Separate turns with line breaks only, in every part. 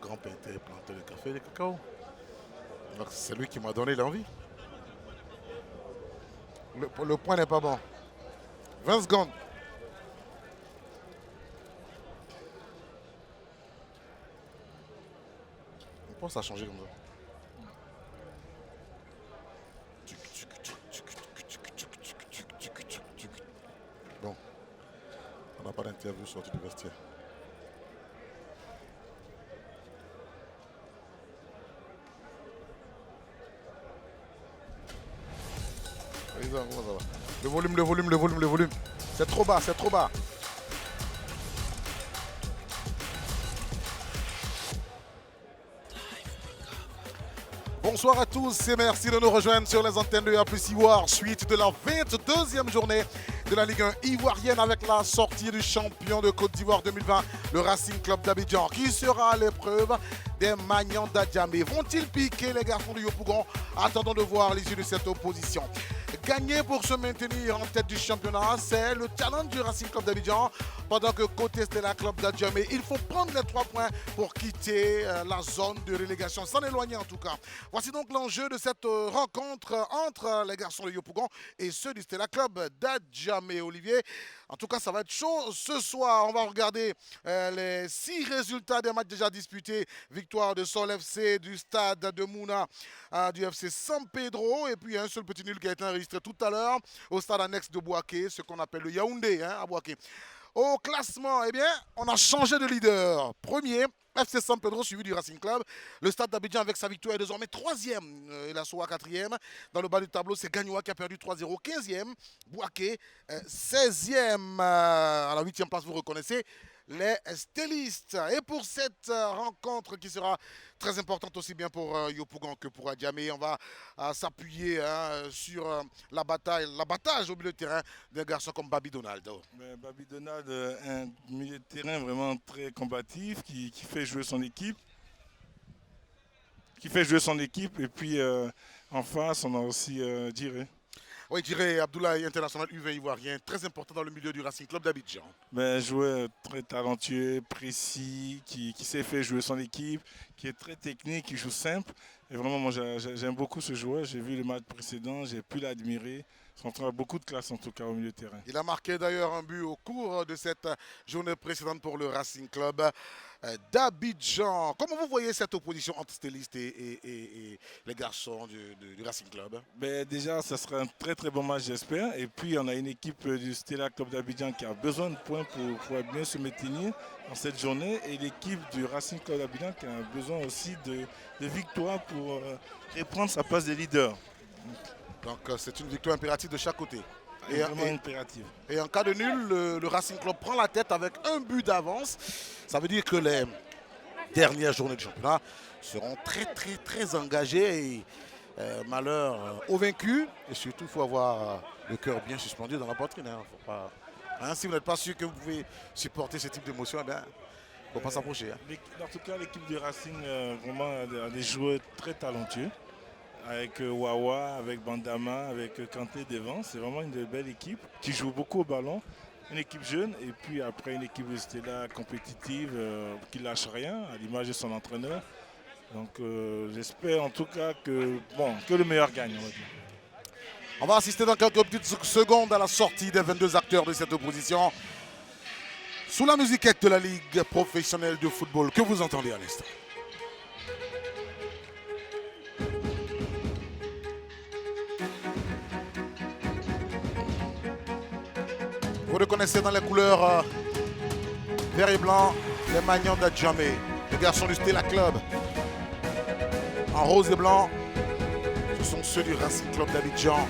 grand-père plantait le café et le cacao. Donc c'est lui qui m'a donné l'envie. Le point n'est pas bon. 20 secondes. On pense à changer comme ça. Bon, on n'a pas d'interview sortie du vestiaire. Le volume, le volume, le volume, le volume. C'est trop bas, c'est trop bas. Bonsoir à tous et merci de nous rejoindre sur les antennes de A+ Ivoire, suite de la 22e journée de la Ligue 1 ivoirienne avec la sortie du champion de Côte d'Ivoire 2020, le Racing Club d'Abidjan, qui sera à l'épreuve des Magnans d'Adjamé. Vont-ils piquer les garçons de Yopougon? Attendons de voir l'issue de cette opposition. Gagner pour se maintenir en tête du championnat, c'est le challenge du Racing Club d'Abidjan. Pendant que côté Stella Club d'Adjamé, il faut prendre les 3 points pour quitter la zone de relégation, s'en éloigner en tout cas. Voici donc l'enjeu de cette rencontre entre les garçons de Yopougon et ceux du Stella Club d'Adjamé. Olivier, en tout cas ça va être chaud ce soir. On va regarder les 6 résultats des matchs déjà disputés. Victoire de Sol FC, du Stade de Mouna, du FC San Pedro, et puis un seul petit nul qui a été enregistré tout à l'heure au stade annexe de Bouaké, ce qu'on appelle le Yaoundé à Bouaké. Au classement, eh bien, on a changé de leader. Premier, FC San Pedro, suivi du Racing Club. Le Stade d'Abidjan, avec sa victoire, est désormais 3e. Il a Soa 4e. Dans le bas du tableau, c'est Gagnoa qui a perdu 3-0, 15e. Bouaké, 16e. À la 8e place, vous reconnaissez les stellistes. Et pour cette rencontre qui sera très importante aussi bien pour Yopougon que pour Adjamé, on va s'appuyer sur l'abattage au milieu de terrain d'un garçon comme Babi Donald.
Babi Donald, un milieu de terrain vraiment très combatif qui fait jouer son équipe. Et puis en face, on a aussi Diré.
Oui, Diré Abdoulaye, international U20 ivoirien, très important dans le milieu du Racing Club d'Abidjan.
Joueur très talentueux, précis, qui sait faire jouer son équipe, qui est très technique, qui joue simple. Et vraiment, moi, j'aime beaucoup ce joueur. J'ai vu le match précédent, j'ai pu l'admirer. Il a beaucoup de classe, en tout cas, au milieu de terrain.
Il a marqué d'ailleurs un but au cours de cette journée précédente pour le Racing Club d'Abidjan. Comment vous voyez cette opposition entre Stellistes et les garçons du Racing Club?
Déjà, ça sera un très très bon match, j'espère. Et puis, on a une équipe du Stella Club d'Abidjan qui a besoin de points pour bien se maintenir dans cette journée. Et l'équipe du Racing Club d'Abidjan qui a besoin aussi de victoires pour reprendre sa place de leader.
Donc, c'est une victoire impérative de chaque côté.
Impérative.
Et en cas de nul, le Racing Club prend la tête avec un but d'avance. Ça veut dire que les dernières journées du championnat seront très très très engagées. Et malheur aux vaincus. Et surtout, il faut avoir le cœur bien suspendu dans la poitrine. Faut pas, si vous n'êtes pas sûr que vous pouvez supporter ce type d'émotion, il ne faut pas s'approcher.
En tout cas, l'équipe du Racing vraiment a des joueurs très talentueux. Avec Wawa, avec Bandama, avec Kanté devant. C'est vraiment une belle équipe qui joue beaucoup au ballon. Une équipe jeune et puis après une équipe de Stella compétitive qui ne lâche rien à l'image de son entraîneur. Donc j'espère en tout cas que le meilleur gagne.
On va assister dans quelques petites secondes à la sortie des 22 acteurs de cette opposition. Sous la musiquette de la Ligue professionnelle de football que vous entendez à l'instant. Vous reconnaissez dans les couleurs vert et blanc les Magnans d'Adjamé, les garçons du Stella Club. En rose et blanc, ce sont ceux du Racing Club d'Abidjan.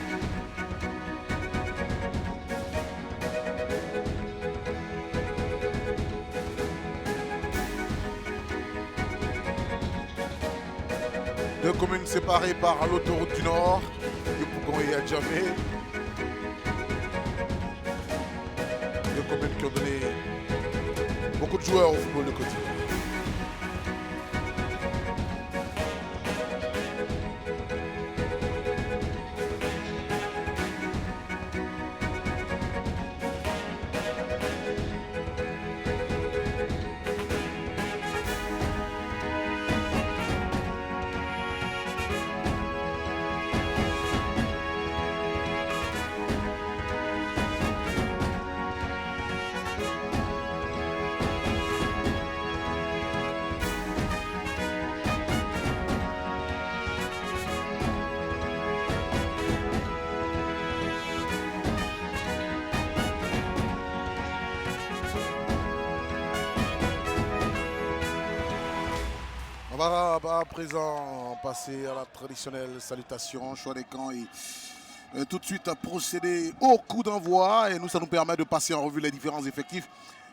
Deux communes séparées par l'autoroute du Nord, Yopougon et Adjamé. Deux communes qui ont donné beaucoup de joueurs au football de Côte d'Ivoire. va à présent passer à la traditionnelle salutation, choix des camps et tout de suite procéder au coup d'envoi. Et nous, ça nous permet de passer en revue les différents effectifs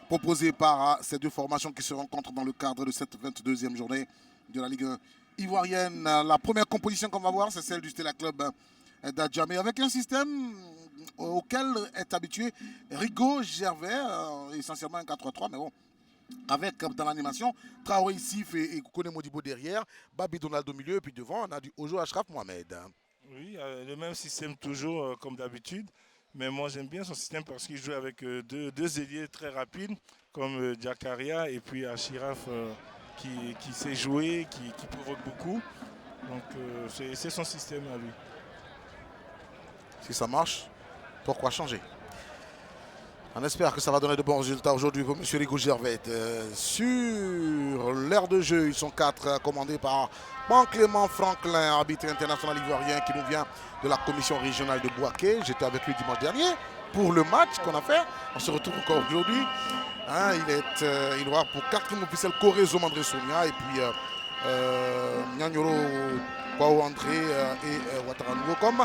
proposés par ces deux formations qui se rencontrent dans le cadre de cette 22e journée de la Ligue 1 ivoirienne. La première composition qu'on va voir, c'est celle du Stella Club d'Adjamé, avec un système auquel est habitué Rigo Gervais, essentiellement un 4-3-3, mais bon. Avec dans l'animation Traoré Sif et Koukoune Modibo derrière, Babi Donald au milieu, et puis devant on a du Ojo Ashraf Mohamed.
Oui, le même système toujours comme d'habitude, mais moi j'aime bien son système parce qu'il joue avec deux ailiers très rapides comme Diakaria et puis Ashraf qui sait jouer, qui provoque beaucoup. Donc c'est son système à lui.
Si ça marche, pourquoi changer? On espère que ça va donner de bons résultats aujourd'hui pour M. Rigo Gervais. Sur l'aire de jeu, ils sont 4, commandés par Clément Franklin, arbitre international ivoirien qui nous vient de la commission régionale de Bouaké. J'étais avec lui dimanche dernier pour le match qu'on a fait. On se retrouve encore aujourd'hui. Hein, il aura pour 4e officiel Korezo Mandré Sonia et puis Nyanyoro Kwao André et Ouattara Nouveau comme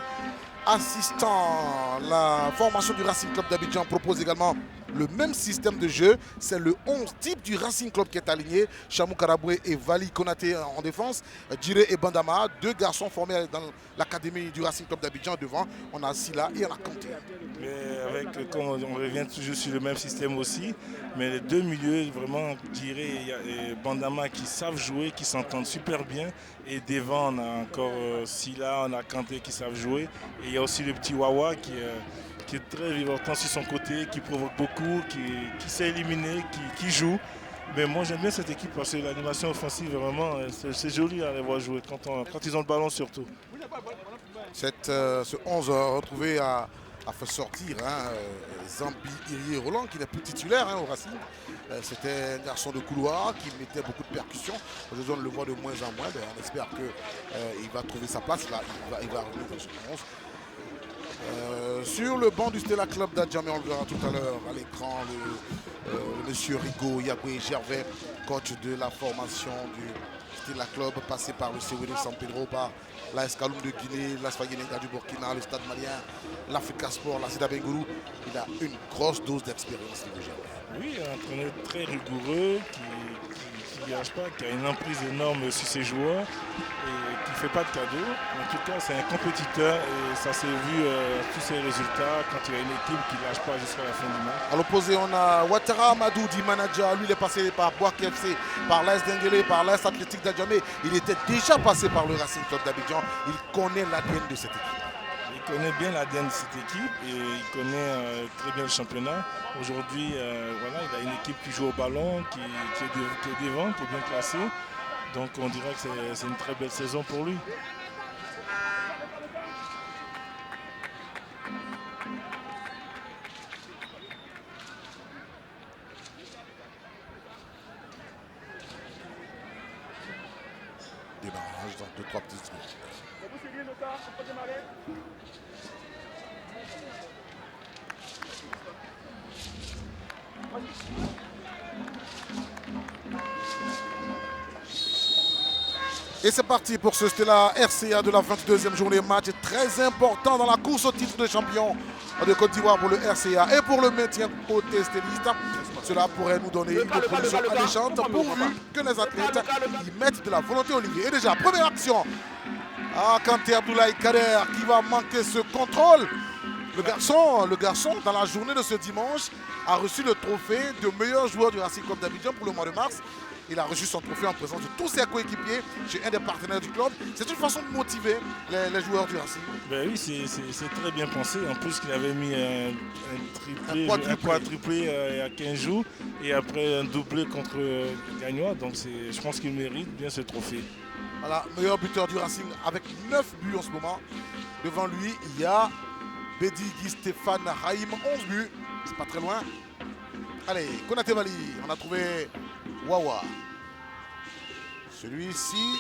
assistant. La formation du Racing Club d'Abidjan propose également le même système de jeu. C'est le 11 type du Racing Club qui est aligné. Chamou Karaboué et Vali Konaté en défense. Djiré et Bandama, deux garçons formés dans l'académie du Racing Club d'Abidjan. Devant, on a Silla et on a Kanté.
Comme on revient toujours sur le même système aussi, mais les deux milieux, vraiment Djiré et Bandama qui savent jouer, qui s'entendent super bien. Et devant, on a encore Silla, on a Kanté qui savent jouer. Et il y a aussi le petit Wawa qui est très vivantant sur son côté, qui provoque beaucoup, qui sait éliminer, qui joue. Mais moi j'aime bien cette équipe parce que l'animation offensive, vraiment, c'est joli à les voir jouer quand ils ont le ballon surtout.
Ce 11 retrouvé a fait sortir Zambi Irié Roland qui n'est plus titulaire au Racing. C'était un garçon de couloir qui mettait beaucoup de percussions. Aujourd'hui on le voit de moins en moins. On espère qu'il va trouver sa place, il va revenir dans ce 11. Sur le banc du Stella Club d'Adjamé, on le verra tout à l'heure à l'écran, le monsieur Rigo Yagoué Gervais, coach de la formation du Stella Club, passé par le CWD San Pedro, par la Escaloum de Guinée, l'As Faguenega du Burkina, le Stade Malien, l'Africa Sport, la Sida Bengourou. Il a une grosse dose d'expérience, Rigo Gervais.
Oui, un entraîneur très rigoureux, qui ne lâche pas, qui a une emprise énorme sur ses joueurs et qui ne fait pas de cadeaux. En tout cas, c'est un compétiteur et ça s'est vu tous ses résultats quand il y a une équipe qui ne lâche pas jusqu'à la fin du match.
À l'opposé, on a Ouattara Amadou, dit manager. Lui, il est passé par Bouaké FC, par l'AS Denguélé, par l'AS Athlétique d'Adjamé. Il était déjà passé par le Racing Club d'Abidjan. Il connaît l'ADN de cette équipe.
Il connaît bien l'ADN de cette équipe et il connaît très bien le championnat. Aujourd'hui, voilà, il a une équipe qui joue au ballon, qui est devant, qui est bien classée. Donc on dirait que c'est une très belle saison pour lui.
Démarrage dans 2-3 petites secondes. Et c'est parti pour ce Stella RCA de la 22e journée. Match très important dans la course au titre de champion de Côte d'Ivoire pour le RCA et pour le maintien côté stelliste. Cela pourrait nous donner une position alléchante pourvu que les athlètes y mettent de la volonté, Olivier. Et déjà, première action. Kanté Abdoulaye Kader qui va manquer ce contrôle. Le garçon, dans la journée de ce dimanche, a reçu le trophée de meilleur joueur du Racing Club d'Abidjan pour le mois de mars. Il a reçu son trophée en présence de tous ses coéquipiers chez un des partenaires du club. C'est une façon de motiver les joueurs du Racing.
Ben oui, c'est très bien pensé. En plus qu'il avait mis un quadruplé il y a 15 jours et après un doublé contre Gagnois. Donc je pense qu'il mérite bien ce trophée.
Voilà, meilleur buteur du Racing avec 9 buts en ce moment. Devant lui, il y a Bedi Guy Stéphane Haïm, 11 buts. C'est pas très loin. Allez, Konaté Vali, on a trouvé Wawa. Celui-ci,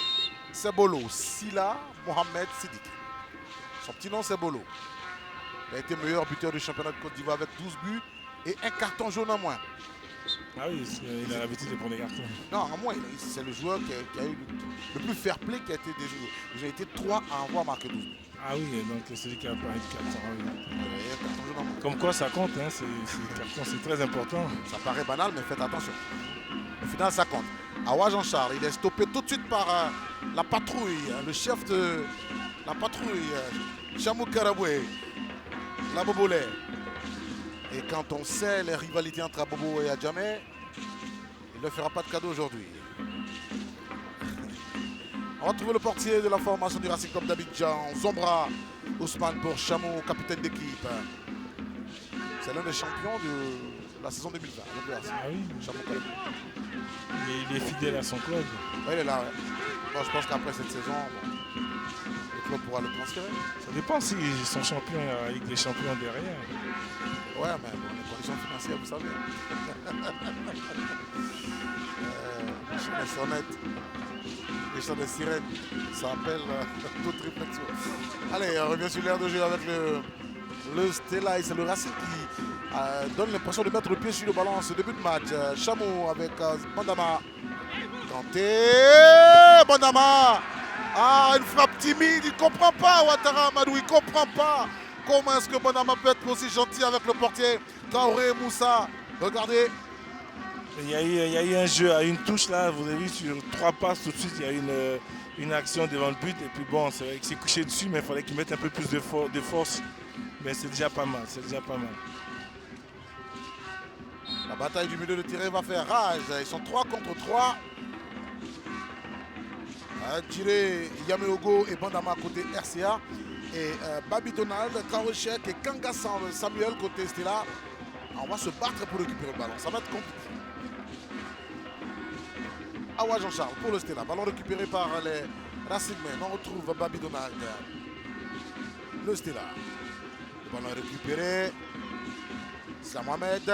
c'est Bolo. Silla Mohamed Sidik. Son petit nom, c'est Bolo. Il a été meilleur buteur du championnat de Côte d'Ivoire avec 12 buts et un carton jaune en moins.
Ah oui, il a l'habitude de prendre des cartons.
Non, à moi, c'est le joueur qui a eu le plus fair play qui a été déjoué. Ils ont été 3 à avoir marqué 12 buts.
Ah oui, donc c'est celui qui a parlé de carton. Ah oui.
Carton jaune en main.
Comme quoi ça compte, hein, ces cartons, c'est très important.
Ça paraît banal, mais faites attention. Au final, ça compte. Awa Jean-Charles, il est stoppé tout de suite par la patrouille, le chef de la patrouille, Chamou Karaboué, la Bobolé. Et quand on sait les rivalités entre Abobo et Adjamé, il ne fera pas de cadeau aujourd'hui. On va trouver le portier de la formation du Racing Club d'Abidjan, Zombra Ousmane pour Chamou, capitaine d'équipe. C'est l'un des champions de la saison 2020.
Ah oui.
Chamou Karaboué.
Il est fidèle à son club.
Ouais, il est là, ouais. Bon, je pense qu'après cette saison, le club pourra le transférer.
Ça dépend s'ils sont champions avec des champions derrière.
Ouais, mais bon, les conditions financières, vous savez. Les sonnettes, les chants de sirène, ça appelle toute réflexion. Allez, on revient sur l'air de jeu avec le Stella et c'est le Racing qui donne l'impression de mettre le pied sur le ballon en ce début de match. Chamou avec Bandama. Kanté, Bandama. Ah, une frappe timide, il ne comprend pas Ouattara Amadou, il ne comprend pas. Comment est-ce que Bandama peut être aussi gentil avec le portier Traoré Moussa. Regardez.
Il y a eu un jeu à une touche là, vous avez vu sur 3 passes tout de suite, il y a une action devant le but et puis bon, c'est vrai qu'il s'est couché dessus mais il fallait qu'il mette un peu plus de force. Mais c'est déjà pas mal, c'est déjà pas mal.
La bataille du milieu de terrain va faire rage. Ils sont 3 contre 3. Tiré Yameogo et Bandama côté RCA. Et Babi Donald, Karochek et Kanga Samuel côté Stella. On va se battre pour récupérer le ballon. Ça va être compliqué. Awa Jean-Charles pour le Stella. Ballon récupéré par les Racingmen. On retrouve Babi Donald. Le Stella. Le ballon est récupéré. C'est Mohamed.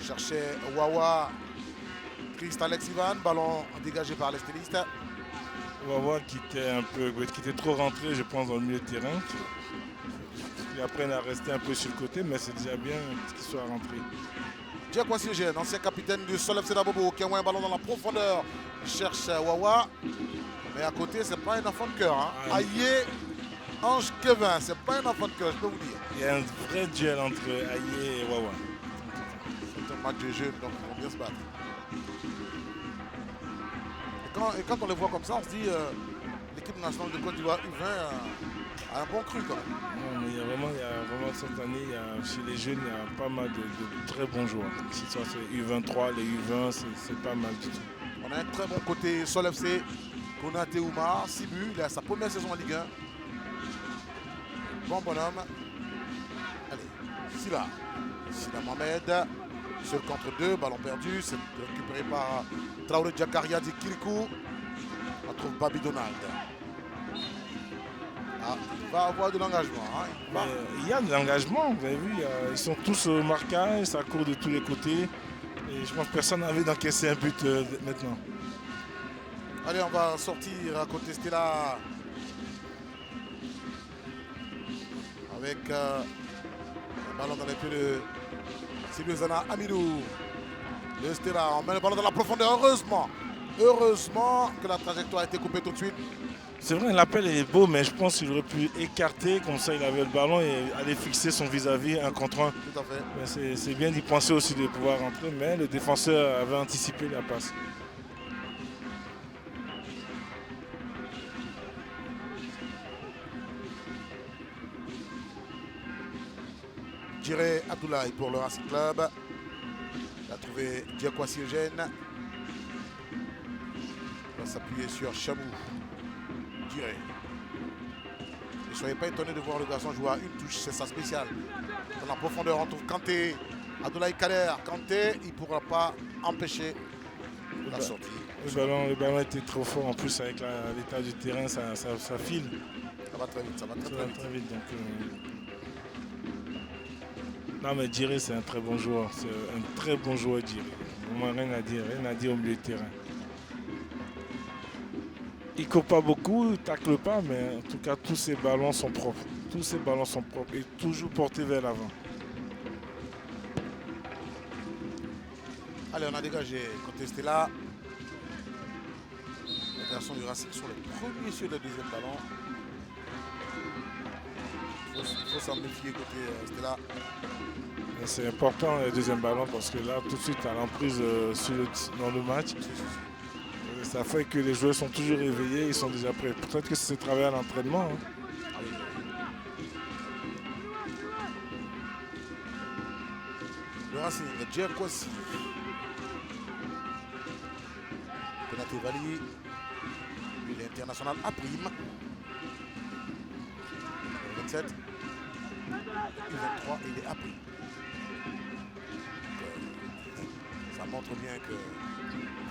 Cherchait Wawa. Christ Alex Ivan. Ballon dégagé par les stylistes.
Wawa qui était trop rentré, je pense, dans le milieu de terrain. Et après, il a resté un peu sur le côté, mais c'est déjà bien qu'il soit rentré.
Diak Wassiogène, ancien capitaine du Sol FC d'Abobo, qui envoie un ballon dans la profondeur. Il cherche Wawa. Mais à côté, c'est pas un enfant de cœur. Hein. Aïe, Ange Kevin, c'est pas un enfant de cœur, je peux vous dire.
Il y a un vrai duel entre Aïe et Wawa.
C'est un match de jeunes, donc ils vont bien se battre. Et quand on les voit comme ça, on se dit l'équipe nationale de Côte d'Ivoire U20 a un bon cru quand même.
Non, mais il y a vraiment cette année, chez les jeunes, il y a pas mal de très bons joueurs. Si ça c'est U23, les U20, c'est pas mal du tout.
On a un très bon côté Sol FC, Konaté Oumar, 6 buts, il a sa première saison en Ligue 1. Bon bonhomme. Allez, Silla Mohamed, seul contre 2, ballon perdu, c'est récupéré par Traoré Diakaria de Kirikou. On trouve Babi Donald. Ah, il va avoir de l'engagement. Hein.
Il y a de l'engagement, vous avez vu, ils sont tous au marquage, ça court de tous les côtés. Et je pense que personne n'avait d'encaisser un but maintenant.
Allez, on va sortir à côté Stella. Avec le ballon dans les pieds de Sylvesana Amidou. Le Stella, on met le ballon dans la profondeur, heureusement que la trajectoire a été coupée tout de suite.
C'est vrai, l'appel est beau, mais je pense qu'il aurait pu écarter, comme ça il avait le ballon et aller fixer son vis-à-vis un contre un.
Tout à fait.
C'est bien d'y penser aussi de pouvoir rentrer, mais le défenseur avait anticipé la passe.
Jiré Abdoulaye pour le Racing Club. Il a trouvé Diak Wassiogène. Il va s'appuyer sur Chamou. Jiré. Ne soyez pas étonnés de voir le garçon jouer à une touche, c'est sa spéciale. Dans la profondeur, on trouve Kanté. Abdoulaye Kader. Kanté, il ne pourra pas empêcher la sortie.
Le ballon était trop fort en plus avec l'état du terrain, ça file.
Ça va très vite, ça va très vite.
Donc, non mais Djiré c'est un très bon joueur, c'est un très bon joueur Djiré. Vraiment rien à dire au milieu de terrain. Il ne court pas beaucoup, il ne tacle pas, mais en tout cas tous ses ballons sont propres. Tous ses ballons sont propres et toujours portés vers l'avant.
Allez, on a dégagé. Contesté là. Les garçons du Racing sont les premiers sur le deuxième ballon. Il faut s'en méfier côté Stella.
C'est important le deuxième ballon parce que là, tout de suite, à l'emprise dans le match, ça fait que les joueurs sont toujours réveillés, ils sont déjà prêts. Peut-être que c'est travaillé à l'entraînement. Hein.
Ah oui. Le Racing, Jer Kwasi. Konaté Vali. Lui, l'international à prime. 27. Le 23, il est à prime. Ça montre bien que...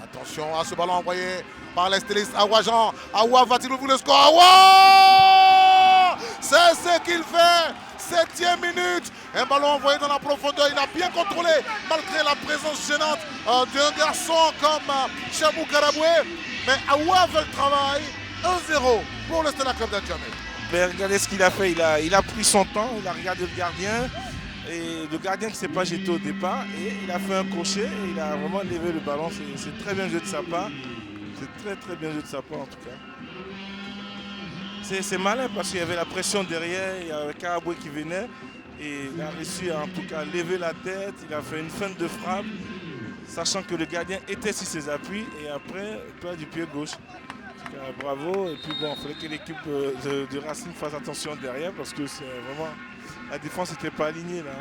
Attention à ce ballon envoyé par l'Estelis Awa-Jean. Awa va-t-il ouvrir le score? Awa! C'est ce qu'il fait. 7e minute. Un ballon envoyé dans la profondeur. Il a bien contrôlé malgré la présence gênante d'un garçon comme Chamou Karaboué. Mais Awa fait le travail. 1-0 pour le Stella Club d'Adjamé.
Regardez ce qu'il a fait. Il a pris son temps. Il a regardé le gardien. Et le gardien qui ne s'est pas jeté au départ, et il a fait un crochet et il a vraiment levé le ballon. C'est très bien joué de sa part. C'est très bien joué de sa part en tout cas. C'est malin parce qu'il y avait la pression derrière, il y avait Karaboué qui venait et il a réussi à en tout cas lever la tête. Il a fait une feinte de frappe, sachant que le gardien était sur ses appuis et après, toi du pied gauche. Bravo. Et puis bon, il fallait que l'équipe de Racing fasse attention derrière parce que c'est vraiment... La défense n'était pas alignée là.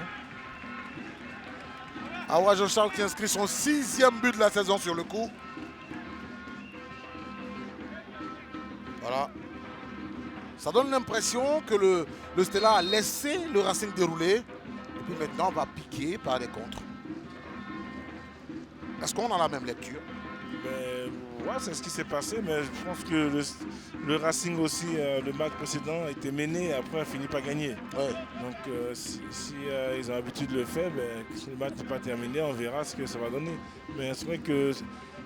Awa Jean-Charles qui inscrit son 6e but de la saison sur le coup. Voilà. Ça donne l'impression que le Stella a laissé le Racing dérouler. Et puis maintenant, on va piquer par les contres. Est-ce qu'on a la même lecture?
Ouais, c'est ce qui s'est passé, mais je pense que le Racing aussi, le match précédent a été mené et après a fini par gagner.
Ouais.
Donc si ils ont l'habitude de le faire, si le match n'est pas terminé, on verra ce que ça va donner. Mais c'est vrai que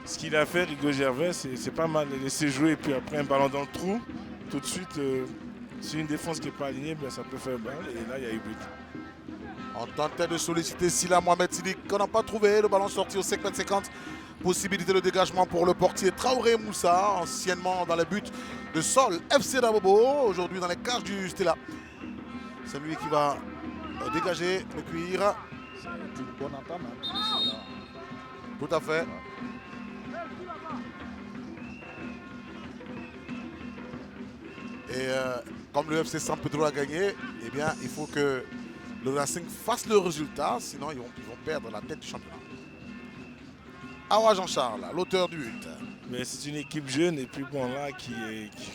ce qu'il a fait, Rigaud Gervais, c'est pas mal de laisser jouer et puis après un ballon dans le trou, tout de suite, si une défense qui n'est pas alignée, ça peut faire mal et là il y a eu but.
On tentait de solliciter Silla Mohamed Sidik qu'on n'a pas trouvé. Le ballon sorti au 50-50. Possibilité de dégagement pour le portier Traoré Moussa, anciennement dans les buts de Sol FC Dabobo, aujourd'hui dans les cages du Stella. C'est lui qui va dégager le cuir.
C'est une bonne entame. Hein.
Tout à fait. Et comme le FC San Pedro a gagné, eh bien, il faut que le Racing fasse le résultat, sinon ils vont perdre la tête du championnat. Awa Jean-Charles, l'auteur du but.
Mais c'est une équipe jeune et puis bon là qui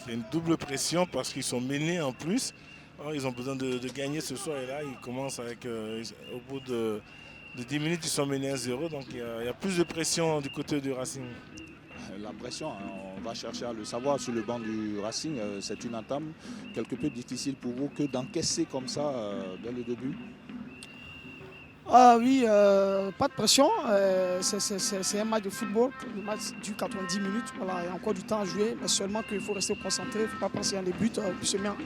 a une double pression parce qu'ils sont menés en plus. Alors, ils ont besoin de gagner ce soir et là ils commencent avec au bout de 10 minutes ils sont menés à 0, donc il y a plus de pression du côté du Racing.
La pression, hein, on va chercher à le savoir sur le banc du Racing. C'est une entame quelque peu difficile pour vous que d'encaisser comme ça dès le début.
Ah oui, pas de pression. C'est un match de football. Le match dure 90 minutes. Voilà, il y a encore du temps à jouer, mais seulement qu'il faut rester concentré. Il ne faut pas penser à des buts, puis se mettre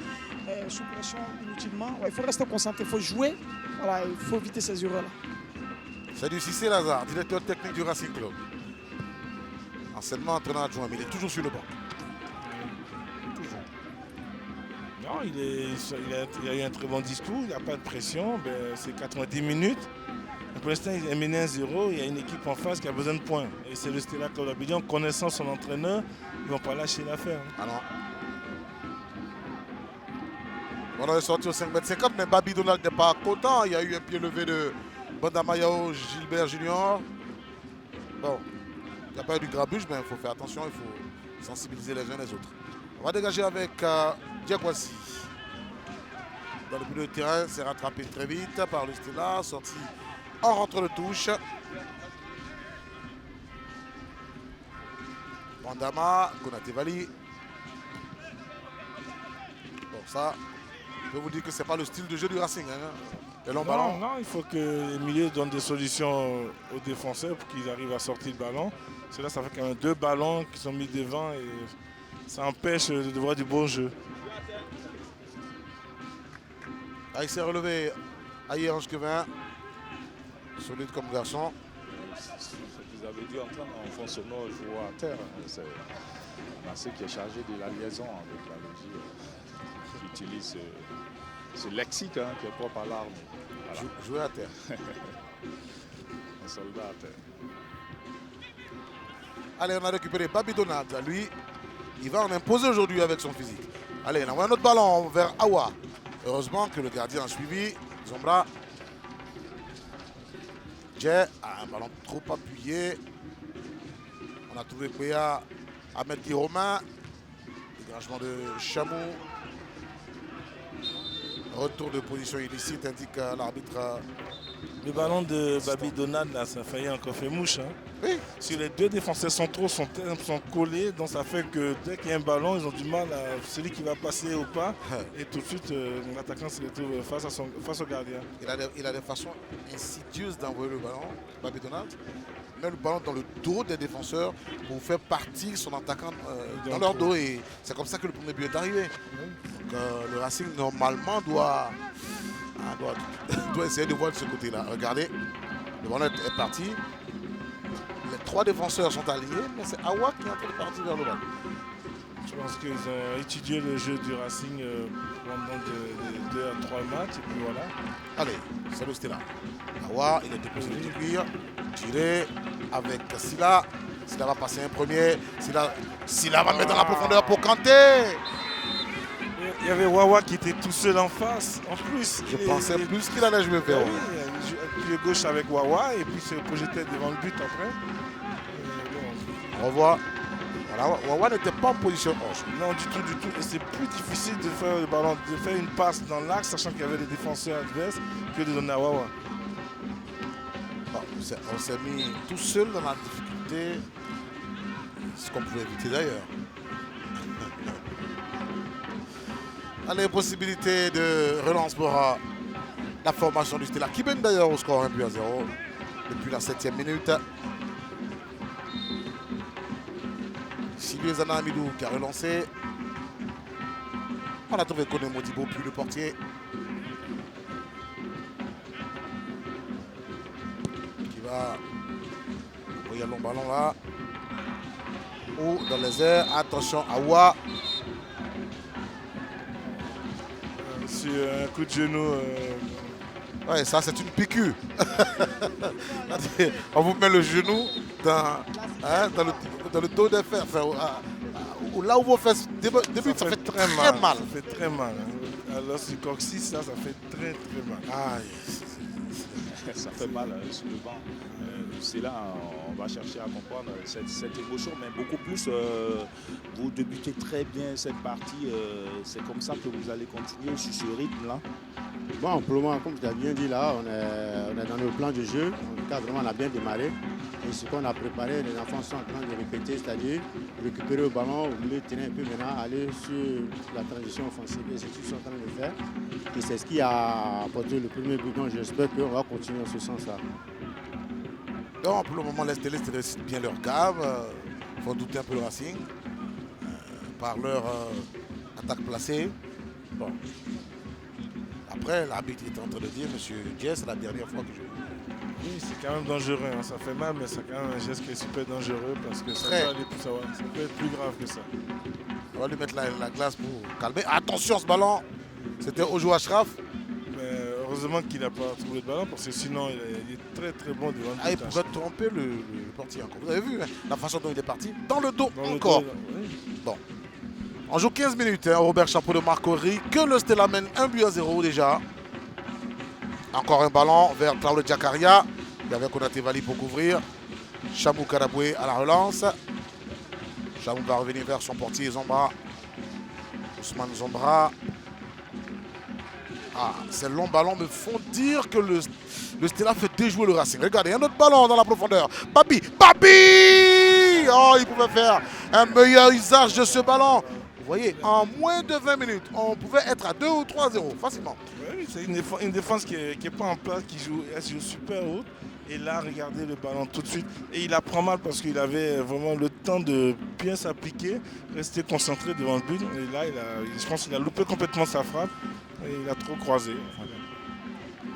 sous pression inutilement. Ouais, il faut rester concentré, il faut jouer. Voilà, il faut éviter ces erreurs-là.
Salut Cissé Lazare, directeur technique du Racing Club. Anciennement entraîneur adjoint, mais il est toujours sur le banc.
Non, il a eu un très bon discours, il n'a pas de pression, c'est 90 minutes. Pour l'instant, il est mené à 0, il y a une équipe en face qui a besoin de points. Et c'est le Stella Club d'Abidjan, connaissant son entraîneur, ils ne vont pas lâcher l'affaire.
Ah non. On est sorti au 5m50, mais Babi Donald n'est pas content. Il y a eu un pied levé de Bandamayao Gilbert Junior. Bon, il n'y a pas eu du grabuge, mais il faut faire attention, il faut sensibiliser les uns les autres. On va dégager avec Diakwasi. Dans le milieu de terrain, c'est rattrapé très vite par le Stella, sorti en rentre de touche. Bandama, Konaté Vali. Bon, ça, je peux vous dire que ce n'est pas le style de jeu du Racing. Hein. Les longs ballons.
Non, il faut que les milieux donnent des solutions aux défenseurs pour qu'ils arrivent à sortir le ballon. Parce que là, ça fait quand même 2 ballons qui sont mis devant et ça empêche de voir du bon jeu.
Ah, il s'est relevé Aïe Ange Kevin. Solide comme garçon.
C'est qu'ils avaient dû entendre en fond sonore jouer à terre. C'est Massé qui est chargé de la liaison avec la régie, qui utilise ce lexique qui est propre à l'arme. Voilà.
Jouer à terre.
Un soldat à terre.
Allez, on a récupéré Babi Donald. Lui, il va en imposer aujourd'hui avec son physique. Allez, on envoie un autre ballon vers Awa. Heureusement que le gardien a suivi. Zombra. Jay a un ballon trop appuyé. On a trouvé Péa, Ahmed Guy Romain. Dégagement de Chamou. Retour de position illicite, indique l'arbitre.
Le ballon de Babi Donald, là, ça a failli encore faire mouche. Hein.
Oui.
Si les deux défenseurs centraux sont collés, donc ça fait que dès qu'il y a un ballon, ils ont du mal à celui qui va passer ou pas. Et tout de suite, l'attaquant se retrouve face au gardien.
Il a des façons insidieuses d'envoyer le ballon, Babi Donald. Met le ballon dans le dos des défenseurs pour faire partir son attaquant dans leur dos. Et c'est comme ça que le premier but est arrivé. Donc, le Racing, normalement, doit essayer de voir de ce côté-là. Regardez, le ballon est parti. Les trois défenseurs sont alignés, mais c'est Awa qui est en train de partir vers le ballon.
Je pense qu'ils ont étudié le jeu du Racing pendant de 2 à 3 matchs. Et puis voilà.
Allez, c'est le Stella. Awa, il est déposé de cuir. Tiré avec Silla. Silla va passer un premier. Silla va mettre dans la profondeur pour Kanté.
Il y avait Wawa qui était tout seul en face. En plus,
Je pensais plus qu'il allait jouer vers.
Oui, pied gauche avec Wawa et puis se projetait devant le but après.
On revoit. Voilà, Wawa n'était pas en position hanche.
Non, du tout, du tout. Et c'est plus difficile de faire le ballon, de faire une passe dans l'axe, sachant qu'il y avait des défenseurs adverses, que de donner à Wawa.
Bon, on s'est mis tout seul dans la difficulté. Ce qu'on pouvait éviter d'ailleurs. Allez, possibilité de relance pour la formation du Stella, qui mène d'ailleurs au score 1 but à 0 depuis la 7e minute. Sylvie Zana Amidou qui a relancé. On a trouvé Koné Modibo puis le portier. Qui va envoyer un long ballon là. Ou dans les airs. Attention, Awa.
Sur un coup de genou.
Ouais, ça c'est une piqûre. On vous met le genou dans le dos des fesses. Enfin, là où vos fesses débutent, ça fait très mal.
Ça fait très mal. Alors sur coccyx, ça fait très mal.
Aïe.
Ça fait mal sur le banc. C'est là, on va chercher à comprendre cette émotion, mais beaucoup plus, vous débutez très bien cette partie. C'est comme ça que vous allez continuer sur ce rythme-là.
Bon, pour le moment, comme tu as bien dit là, on est dans le plan de jeu. En tout cas, vraiment, on a bien démarré. Et ce qu'on a préparé, les enfants sont en train de répéter, c'est-à-dire récupérer le ballon, au milieu de terrain un peu maintenant, aller sur la transition offensive. Et c'est ce qu'ils sont en train de faire. Et c'est ce qui a apporté le premier but. Donc j'espère qu'on va continuer en ce sens-là.
Donc, pour le moment, les Stellistes réussissent bien leur cave. Il faut douter un peu le Racing par leur attaque placée. Bon. Après, l'arbitre est en train de dire, monsieur Jess, c'est la dernière fois que je...
Oui, c'est quand même dangereux. Hein. Ça fait mal, mais c'est quand même un geste qui est super dangereux parce que ça peut être plus grave que ça.
On va lui mettre la glace pour calmer. Attention, ce ballon, c'était Ojo Ashraf.
Mais heureusement qu'il n'a pas trouvé le ballon parce que sinon, il est très très bon devant le but.
Il pourrait tromper le portier encore. Vous avez vu la façon dont il est parti? Dans le dos
Dans
encore.
le dos, oui.
Bon. On joue 15 minutes, Robert Chapeau de Marcory, que le Stella mène 1 but à 0 déjà. Encore un ballon vers Claude Jakaria. Il y avait Konaté Vali pour couvrir. Chamou Karaboué à la relance. Chamou va revenir vers son portier Zombra. Ousmane Zombra. Ah, ces longs ballons me font dire que le Stella fait déjouer le Racing. Regardez, un autre ballon dans la profondeur. Babi! Oh, il pouvait faire un meilleur usage de ce ballon. Vous voyez, en moins de 20 minutes, on pouvait être à 2 ou 3-0 facilement.
Oui, c'est une défense qui n'est pas en place, elle joue super haute. Et là, regardez le ballon tout de suite. Et il apprend mal parce qu'il avait vraiment le temps de bien s'appliquer, rester concentré devant le but. Et là, je pense qu'il a loupé complètement sa frappe. Et il a trop croisé.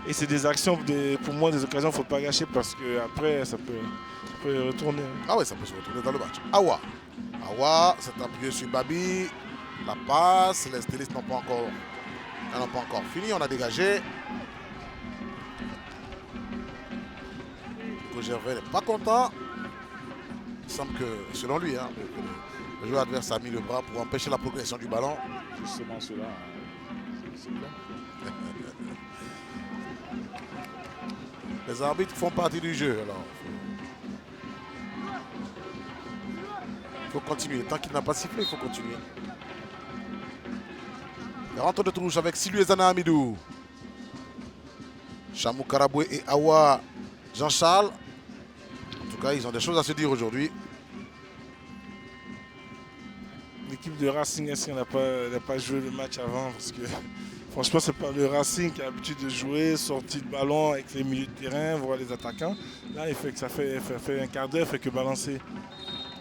Et c'est des actions, pour moi, des occasions qu'il ne faut pas gâcher parce qu'après, ça peut peut retourner.
Ah ouais, ça peut se retourner dans le match. Awa s'est appuyé sur Babi. La passe, les stylistes n'ont pas encore fini. On a dégagé. Gervais n'est pas content. Il semble que, selon lui, hein, le joueur adverse a mis le bras pour empêcher la progression du ballon.
Justement cela, c'est bien.
Les arbitres font partie du jeu. Alors, il faut continuer. Tant qu'il n'a pas sifflé, il faut continuer. Il rentre de touche avec Silou Zana Amidou. Chamou Karaboué et Awa Jean-Charles. En tout cas, ils ont des choses à se dire aujourd'hui.
L'équipe de Racing, est-ce qu'elle n'a pas joué le match avant? Parce que franchement, c'est pas le Racing qui a l'habitude de jouer, sortir de ballon avec les milieux de terrain, voir les attaquants. Là, il fait que ça fait un quart d'heure, il fait que balancer.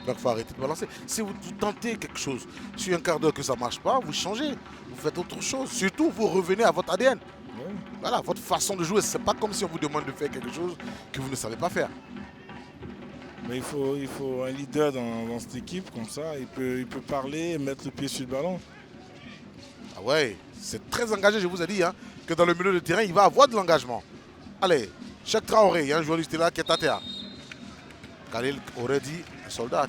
Donc il faut arrêter de balancer. Si vous tentez quelque chose, sur un quart d'heure que ça ne marche pas, vous changez. Vous faites autre chose. Surtout, vous revenez à votre ADN.
Ouais.
Voilà, votre façon de jouer. Ce n'est pas comme si on vous demande de faire quelque chose que vous ne savez pas faire.
Mais il faut un leader dans cette équipe, comme ça, il peut parler et mettre le pied sur le ballon.
Ah ouais, c'est très engagé, je vous ai dit, hein, que dans le milieu de terrain, il va avoir de l'engagement. Allez, Cheikh Traoré, il y a un joueur là qui est à terre. Khalil aurait dit un soldat.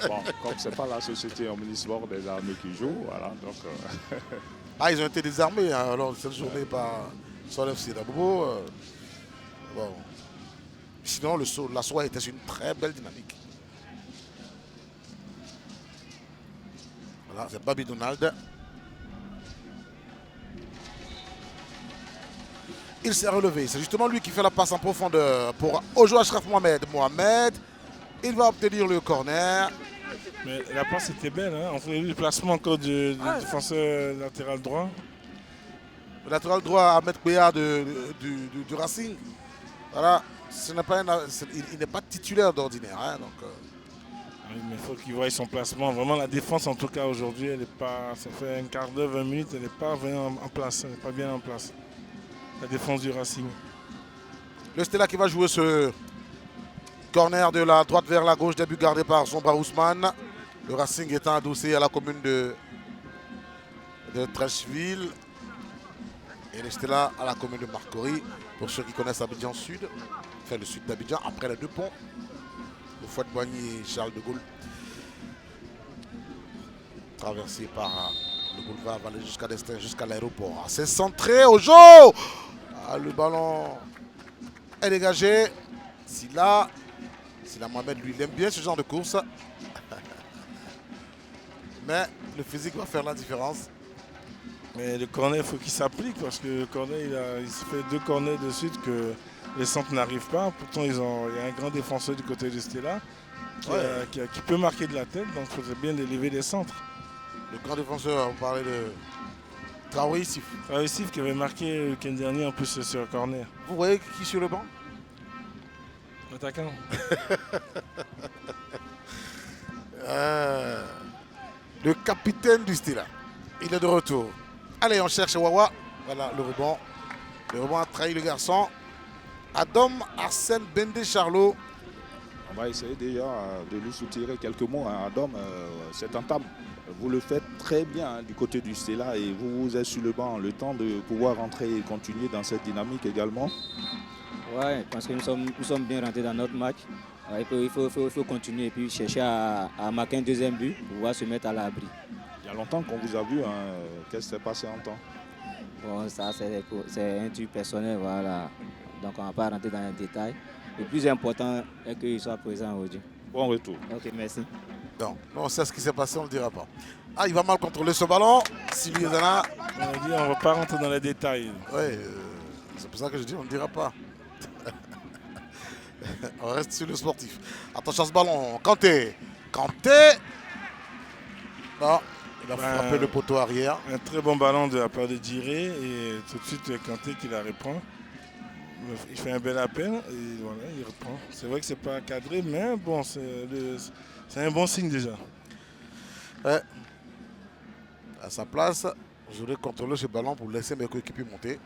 Bon, comme ce n'est pas la société omnisport des armées qui joue, voilà, donc...
Ah, ils ont été désarmés, hein, alors cette journée par Solef Sidabou. Bon. Sinon, la soirée était sur une très belle dynamique. Voilà, c'est Babi Donald. Il s'est relevé. C'est justement lui qui fait la passe en profondeur pour Ojo Ashraf Mohamed. Il va obtenir le corner.
Mais la passe était belle, hein. On fait le placement encore du défenseur latéral droit.
Le latéral droit Ahmed Béa du Racing. Voilà. Il n'est pas titulaire d'ordinaire. Hein, donc,
Oui, mais il faut qu'il voie son placement. Vraiment, la défense, en tout cas, aujourd'hui, elle est pas. Ça fait un quart d'heure, 20 minutes, elle n'est pas vraiment en place. Elle n'est pas bien en place. La défense du Racing.
Le Stella qui va jouer ce corner de la droite vers la gauche, début gardé par Sombra Ousmane. Le Racing étant adossé à la commune de Trècheville. Et le Stella à la commune de Marcory. Pour ceux qui connaissent Abidjan Sud, enfin le sud d'Abidjan, après les deux ponts, le Fouette-Boigny et Charles de Gaulle, traversé par le boulevard, va aller jusqu'à Destin, jusqu'à l'aéroport. C'est centré au jeu. Le ballon est dégagé. Silla Mohamed, lui, il aime bien ce genre de course. Mais le physique va faire la différence.
Mais le corner, il faut qu'il s'applique parce que le corner, il se fait 2 corners de suite que les centres n'arrivent pas. Pourtant, il y a un grand défenseur du côté de Stella qui peut marquer de la tête. Donc, il faudrait bien élever les centres.
Le grand défenseur, on parlait de Traoré Sif.
Traoré Sif qui avait marqué le week-end dernier en plus sur le corner.
Vous voyez qui sur le banc?
L'attaquant.
Le capitaine du Stella. Il est de retour. Allez, on cherche Wawa. Voilà le rebond. Le rebond a trahi le garçon. Adam Arsène Bende Charlot.
On va essayer déjà de lui soutirer quelques mots. Hein. Adam, c'est entame. Vous le faites très bien hein, du côté du Stella et vous êtes sur le banc. Le temps de pouvoir rentrer et continuer dans cette dynamique également.
Oui, parce que nous sommes bien rentrés dans notre match. Il faut continuer et puis chercher à marquer un deuxième but pour pouvoir se mettre à l'abri.
Il y a longtemps qu'on vous a vu. Hein. Qu'est-ce qui s'est passé en temps?
Bon, ça c'est un truc personnel, voilà. Donc on ne va pas rentrer dans les détails. Le plus important est qu'il soit présent aujourd'hui.
Bon retour.
Ok, merci.
Non, on sait ce qui s'est passé, on ne le dira pas. Ah, il va mal contrôler ce ballon. Sylvie Zana.
On a dit on ne va pas rentrer dans les détails.
Oui, c'est pour ça que je dis on ne dira pas. On reste sur le sportif. Attention à ce ballon. Kanté. Non, il a frappé le poteau arrière.
Un très bon ballon de la part de Djiré et tout de suite Kanté qui la reprend. Il fait un bel appel et voilà, il reprend. C'est vrai que c'est pas cadré, mais bon, c'est un bon signe déjà.
Ouais. À sa place, j'aurais contrôlé ce ballon pour laisser mes coéquipiers monter.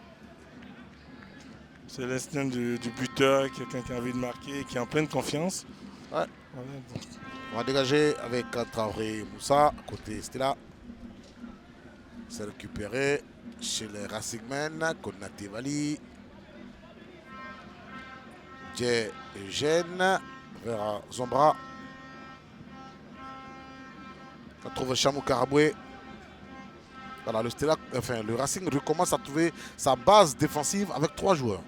C'est l'instinct du buteur, quelqu'un qui a envie de marquer, qui est en pleine confiance.
Ouais.
Voilà, donc.
On va dégager avec Traoré Moussa, côté Stella. C'est récupéré chez les Racingmen, Konaté Vali. Djé Eugène vers Zombra. On trouve Chamou Karaboué. Voilà, le Racing recommence à trouver sa base défensive avec 3 joueurs.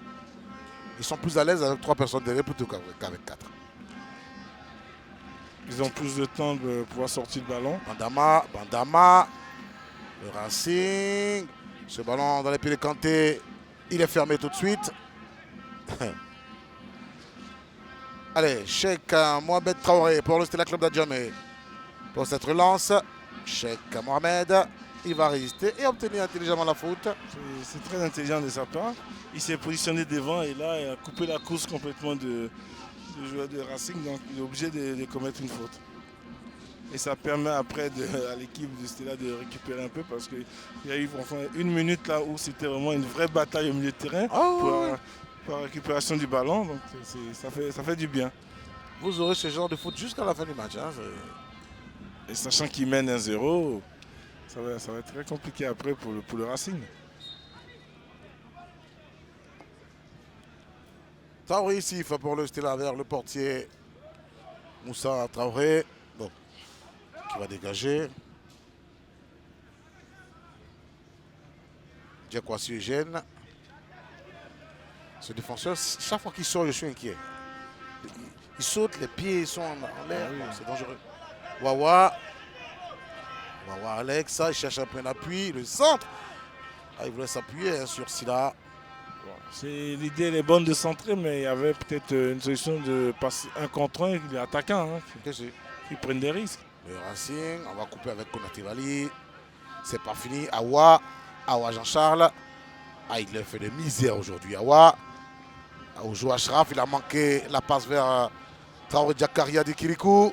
Ils sont plus à l'aise avec 3 personnes derrière plutôt qu'avec 4.
Ils ont plus de temps de pouvoir sortir le ballon.
Bandama, le Racing. Ce ballon dans les pieds de Kanté, il est fermé tout de suite. Allez, Cheikh Mohamed Traoré pour le Stella Club d'Adjamé. Pour cette relance, Cheikh Mohamed, il va résister et obtenir intelligemment la faute.
C'est très intelligent de sa part. Il s'est positionné devant et là, il a coupé la course complètement du joueur de Racing. Donc, il est obligé de commettre une faute. Et ça permet après à l'équipe de Stella de récupérer un peu parce qu'il y a eu enfin 1 minute là où c'était vraiment une vraie bataille au milieu de terrain pour la récupération du ballon. Donc, ça fait du bien.
Vous aurez ce genre de faute jusqu'à la fin du match. Hein,
et sachant qu'il mène 1-0, ça va être très compliqué après pour le Racing.
Traoré ici, fait pour le Stella vers le portier Moussa Traoré. Bon, qui va dégager. Djekwasi Eugène. Ce défenseur, chaque fois qu'il sort, je suis inquiet. Il saute, les pieds sont en l'air, c'est dangereux. Wawa Alex, il cherche un point d'appui, le centre. Il voulait s'appuyer sur Silla.
L'idée elle est bonne de centrer, mais il y avait peut-être une solution de passer 1 contre 1, les attaquants qui prennent des risques.
Le Racing, on va couper avec Konaté Vali. C'est pas fini. Awa Jean-Charles. Il a fait des misères aujourd'hui. Awa. Ojo Ashraf, il a manqué la passe vers Traoré Diakaria de Kirikou.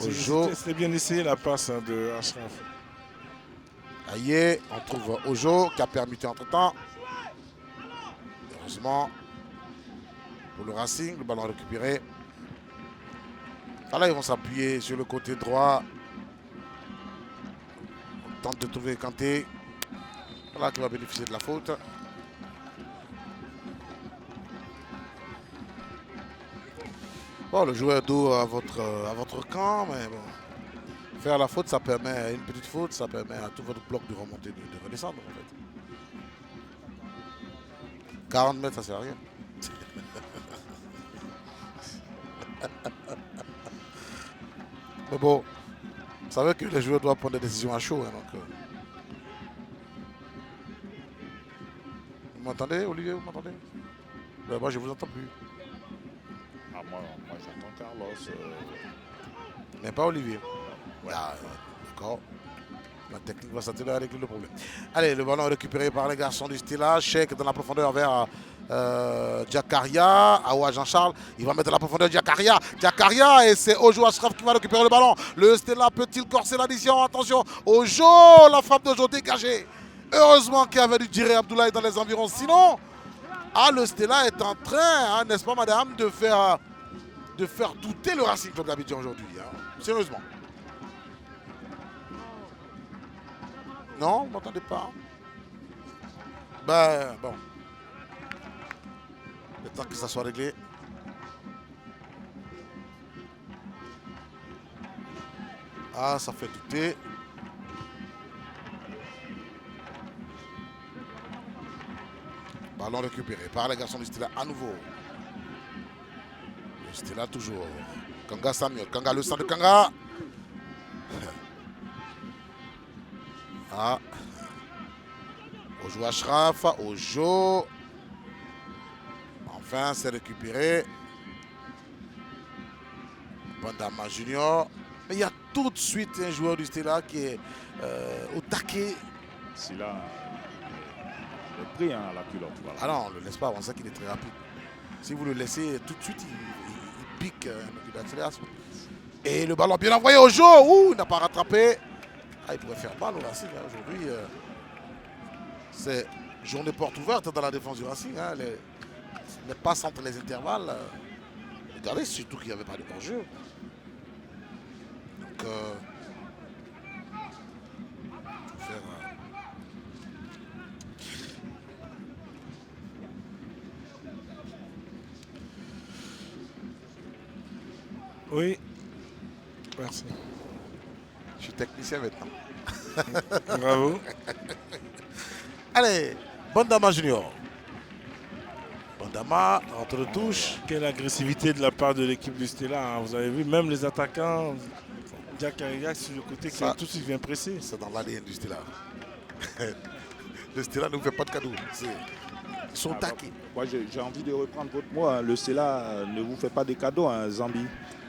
C'était bien essayé la passe de Ashraf.
Aïe, on trouve Ojo qui a permuté entre-temps. Heureusement, pour le Racing, le ballon récupéré. Là, ils vont s'appuyer sur le côté droit. On tente de trouver Kanté. Voilà qui va bénéficier de la faute. Bon, le joueur dos à votre camp, mais bon. Faire la faute, ça permet, une petite faute, ça permet à tout votre bloc de remonter, de redescendre en fait. 40 mètres, ça sert à rien. Mais bon, vous savez que les joueurs doivent prendre des décisions à chaud. Hein, donc, Vous m'entendez, Olivier, vous m'entendez? Moi, je ne vous entends plus.
Moi j'entends Carlos.
Mais pas Olivier. Ouais. D'accord. La technique va s'atteler à régler le problème. Allez, le ballon est récupéré par les garçons du Stella. Cheikh dans la profondeur vers Diakaria. Awa Jean-Charles, il va mettre dans la profondeur Diakaria. Diakaria et c'est Ojo Ashraf qui va récupérer le ballon. Le Stella peut-il corser l'addition? Attention, Ojo, la frappe d'Ojo dégagée. Heureusement qu'il y avait du Djiré Abdoulaye dans les environs. Sinon, le Stella est en train, n'est-ce pas madame, de faire douter le Racing Club d'Abidjan aujourd'hui. Hein. Sérieusement. Non, vous ne m'entendez pas? Ben, bon. Le temps que ça soit réglé. Ça fait douter. Ballon récupéré par les garçons du Stella à nouveau. Le Stella toujours. Kanga Samuel. Kanga, le centre de Kanga. Ojo Ashraf. Ojo. Enfin, c'est récupéré. Bandama Junior. Mais il y a tout de suite un joueur du Stella qui est au taquet.
Silla est pris à la culotte. Voilà.
Non, on ne le laisse pas, on sait qu'il est très rapide. Si vous le laissez tout de suite, il pique l'accélération. Et le ballon bien envoyé au jeu. Il n'a pas rattrapé. Il pourrait faire mal au Racing. Aujourd'hui, c'est journée porte ouverte dans la défense du Racing. les passes entre les intervalles. Regardez, surtout qu'il n'y avait pas de hors-jeu. Donc, faire,
Oui. Merci.
je suis technicien maintenant.
Bravo.
Allez, Bandama Junior. Bandama, entre de touche.
Quelle agressivité de la part de l'équipe du Stella. Hein. Vous avez vu, même les attaquants, Jack Arigac sur le côté, qui
Ça-
tout de suite vient presser.
C'est dans l'ADN du Stella. Le Stella ne vous fait pas de cadeaux. Ils sont taqués.
Moi, j'ai envie de reprendre votre mot. Hein. Le CELA ne vous fait pas des cadeaux, hein, Zambie.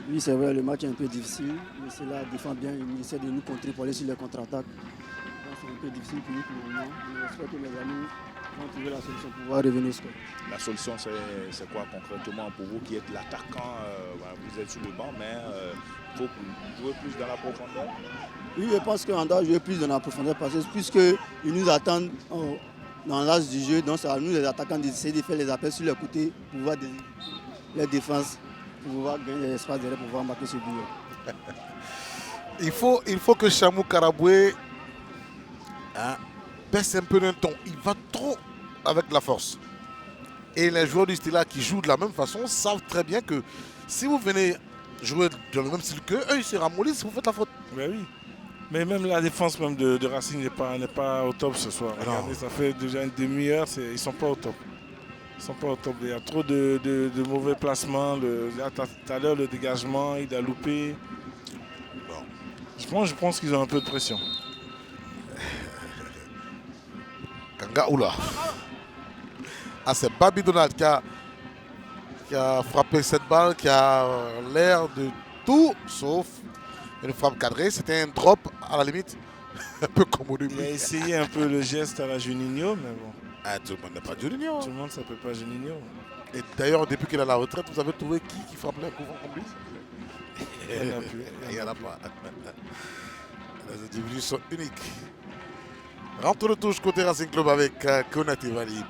Oui, c'est vrai, le match est un peu difficile. Mais cela défend bien, il essaie de nous contrer pour aller sur les contre-attaques. Donc, c'est un peu difficile pour nous pour le moment. Mais j'espère que mes amis vont trouver la solution pour pouvoir revenir au score.
La solution, c'est quoi concrètement pour vous qui êtes l'attaquant? Voilà, vous êtes sur le banc, mais il faut jouer plus dans la profondeur.
Oui, je pense qu'on doit jouer plus dans la profondeur parce que puisqu'ils nous attendent dans l'âge du jeu, donc c'est à nous les attaquants d'essayer de faire les appels sur le côté pour pouvoir les défenses, pour pouvoir gagner l'espace derrière, pour pouvoir marquer ce but.
Il faut que Chamou Karaboué baisse un peu d'un ton. Il va trop avec la force. Et les joueurs du Stella qui jouent de la même façon savent très bien que si vous venez jouer dans le même style qu'eux, eux ils se ramollissent, vous faites la faute.
Ben oui. Mais même la défense même de Racing n'est pas au top ce soir.
Non.
Regardez, ça fait déjà une demi-heure, ils ne sont pas au top. Ils sont pas au top. Il y a trop de mauvais placements. Là, tout à l'heure, le dégagement, il a loupé. Bon. Je pense qu'ils ont un peu de pression.
Kanga Oula. Ah, c'est Babi Donald qui a frappé cette balle, qui a l'air de tout sauf une frappe cadrée. C'était un drop à la limite, un peu comme au début.
Il a essayé un peu le geste à la Juninho, mais bon.
Ah, tout le monde n'est pas Juninho.
Tout le monde ne s'appelle pas Juninho.
Et d'ailleurs, depuis qu'il est à la retraite, vous avez trouvé qui frappe un coup franc comme lui?
Il n'y en a plus.
Il n'y en a pas. Les individus sont uniques. Rentre de touche côté Racing Club avec Konaté Vali.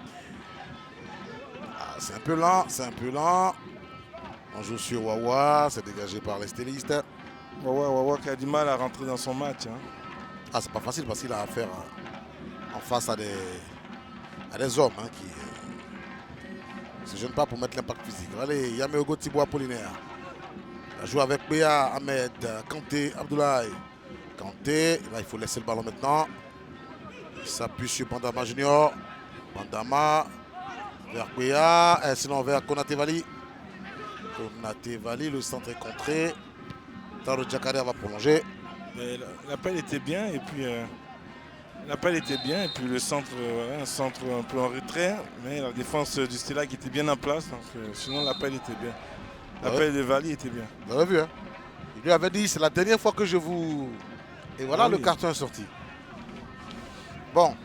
Ah, c'est un peu lent. On joue sur Wawa, c'est dégagé par les stylistes.
Wawa qui a du mal à rentrer dans son match. Hein.
Ah, c'est pas facile parce qu'il a affaire en face à des hommes qui ne se gênent pas pour mettre l'impact physique. Allez, Yameogo Thibaut Apollinaire. Il a joué avec Béa, Ahmed, Kanté, Abdoulaye. Kanté, là il faut laisser le ballon maintenant. Il s'appuie sur Bandama Junior. Bandama vers Béa, sinon vers Konaté Vali. Konaté Vali, le centre est contré. Taro Djakare va prolonger.
L'appel était bien et puis le centre, un centre un peu en retrait, mais la défense du Stella qui était bien en place. Donc, sinon l'appel était bien. L'appel de Vali était bien.
Vous avez vu, hein? Il lui avait dit, c'est la dernière fois que je vous... Et voilà,
Ah oui.
le carton est sorti. Bon.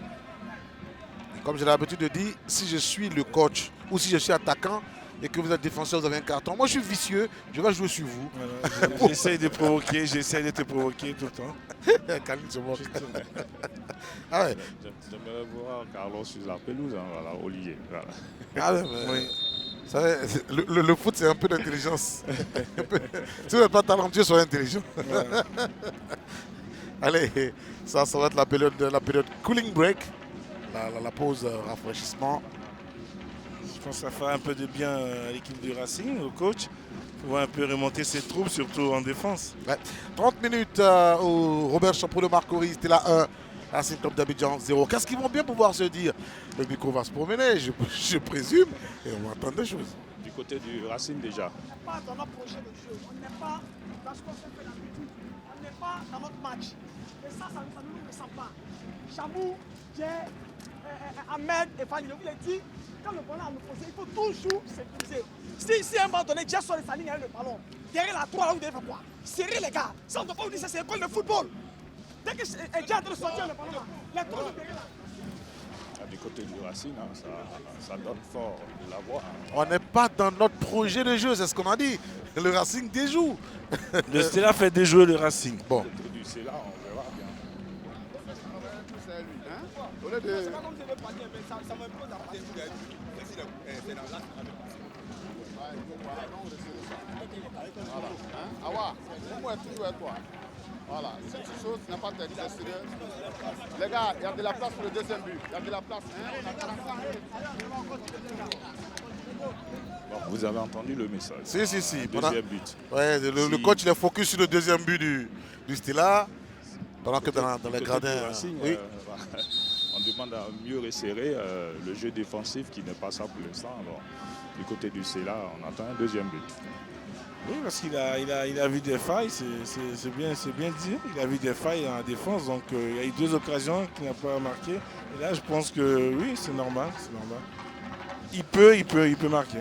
Comme j'ai l'habitude de dire, si je suis le coach ou si je suis attaquant et que vous êtes défenseur, vous avez un carton. Moi, je suis vicieux, je vais jouer sur vous.
Voilà, j'essaie de te provoquer tout le temps.
Kaline se moque. Ah ouais.
J'aimerais voir Carlos sur la pelouse, hein, voilà, Olivier. Voilà.
Ah ouais, mais-
Oui.
Vous savez, le foot, c'est un peu d'intelligence. Si vous n'êtes pas talentueux, soyez intelligent.
Voilà.
Allez, ça va être la période cooling break, la pause rafraîchissement.
Je pense que ça fera un peu de bien à l'équipe du Racing, au coach, pour un peu remonter ses troupes, surtout en défense.
Ouais. 30 minutes au Robert Champrou de Marcory, c'était la 1. Racing Club d'Abidjan 0. Qu'est-ce qu'ils vont bien pouvoir se dire? Le Bico va se promener, je présume, et on va entendre des choses.
Du côté du Racing déjà.
Pas dans notre projet de jeu, on n'est pas dans ce qu'on s'est fait d'habitude, on n'est pas dans notre match. Et ça ne nous ressemble pas. Chamou, Jay, Ahmed et Fanny, je vous l'ai dit, quand le ballon a nous posé, il faut toujours sécuriser. Si à un moment donné, Jay sort de sa ligne avec le ballon, derrière la 3, là, vous devez faire quoi? Serrer les gars. Ça, on ne doit pas vous dire ça, c'est l'école de football. Dès que Jay est en train de sortir le ballon, là, les 3 sont derrière là.
Du côté du Racing, hein, ça donne fort de la voix. Hein.
On n'est pas dans notre projet de jeu, c'est ce qu'on a dit. Le Racing déjoue.
Le Stella fait déjouer le Racing.
Bon,
Du côté du CELA, on verra bien.
C'est pas comme je veux pas dire, mais ça m'impose à partir.
Voilà. Hein? Awa, comment est toujours avec toi? Voilà. Si tu sautes, tu n'as pas de sérieux. Les gars, il y a de la place pour le deuxième but. Il y a de la place.
Bon, vous avez entendu le message.
Si.
Deuxième but.
Ouais, le coach il est focus sur le deuxième but du Stella. Pendant que dans les gradins.
Racing,
Oui.
on demande à mieux resserrer le jeu défensif qui n'est pas ça pour l'instant. Alors, du côté du Stella, on attend un deuxième but.
Oui, parce qu'il a vu des failles, c'est bien dit. Il a vu des failles en défense, donc il y a eu 2 occasions qu'il n'a pas marqué. Et là, je pense que oui, c'est normal. Il peut marquer.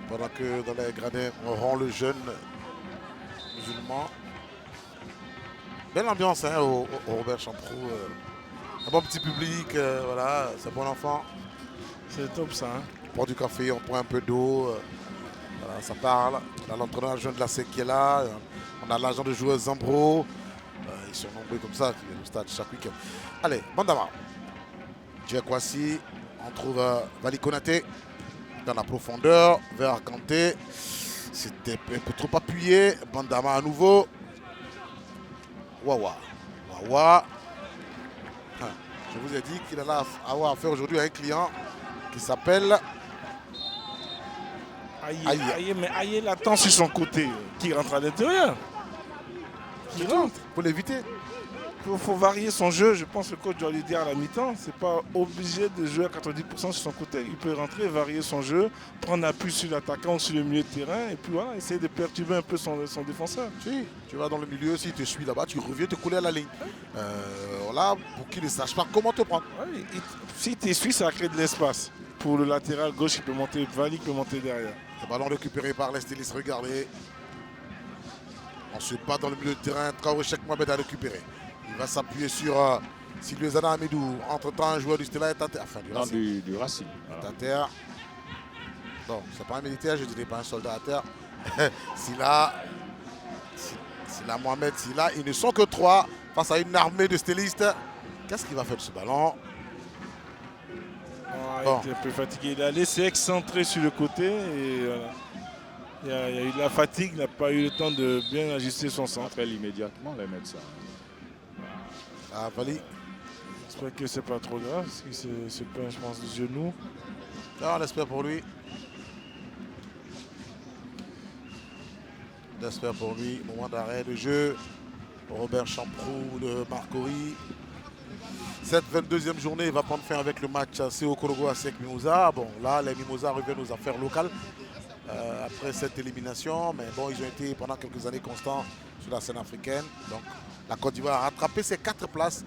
Pendant que dans les gradins, on rend le jeune musulman. Belle ambiance hein, au Robert Champrou. Un bon petit public, voilà, c'est bon enfant.
C'est top ça. Hein.
On prend du café, on prend un peu d'eau. Voilà, ça parle. On a l'entraîneur jeune de la SEC qui est là. On a l'agent de joueurs Zambro. Ils sont nombreux comme ça qui viennent au stade chaque week-end. Allez, Bandama. Djek Kwasi. On trouve Vali Konaté dans la profondeur vers Kanté. C'était un peu trop appuyé. Bandama à nouveau. Wawa. Je vous ai dit qu'il allait avoir affaire aujourd'hui à un client qui s'appelle
Aïe, mais Aïe l'attend sur son côté, qui rentre à l'intérieur. Qui rentre.
Pour l'éviter.
Il faut varier son jeu. Je pense que le coach doit lui dire à la mi-temps, c'est pas obligé de jouer à 90% sur son côté. Il peut rentrer, varier son jeu, prendre appui sur l'attaquant ou sur le milieu de terrain et puis voilà, essayer de perturber un peu son défenseur.
Si, tu vas dans le milieu, s'il te suit là-bas, tu reviens te coller à la ligne. Voilà, pour qu'il ne sache pas comment te prendre.
Ouais, si tu suis, ça crée de l'espace. Pour le latéral gauche, il peut monter, Vali peut monter derrière.
Le ballon récupéré par les stylistes, regardez. On se bat dans le milieu de terrain, Traoré Cheikh Mohamed a récupéré. Il va s'appuyer sur Sylvie Zana Amidou. Entre-temps, un joueur du Stella est à terre. Enfin, du Racing.
Du Racing.
Est à terre. Non, c'est pas un militaire, je dirais pas un soldat à terre. Silla Mohamed, Silla, ils ne sont que 3 face à une armée de stylistes. Qu'est-ce qu'il va faire de ce ballon?
Il était un peu fatigué. Il a laissé excentrer sur le côté et voilà. Il y a eu de la fatigue, il n'a pas eu le temps de bien ajuster son centre.
Après immédiatement les mettre ça.
Ah, Vali.
J'espère que c'est pas trop grave, parce que c'est pas, je pense, du genou.
Non, on espère pour lui. On espère pour lui. Moment d'arrêt de jeu. Robert Champrou de Marcory. Cette 22e journée va prendre fin avec le match CO Korogo à Sec Mimosa. Bon, là, les Mimosa reviennent aux affaires locales après cette élimination. Mais bon, ils ont été pendant quelques années constants sur la scène africaine. Donc, la Côte d'Ivoire a rattrapé ses 4 places,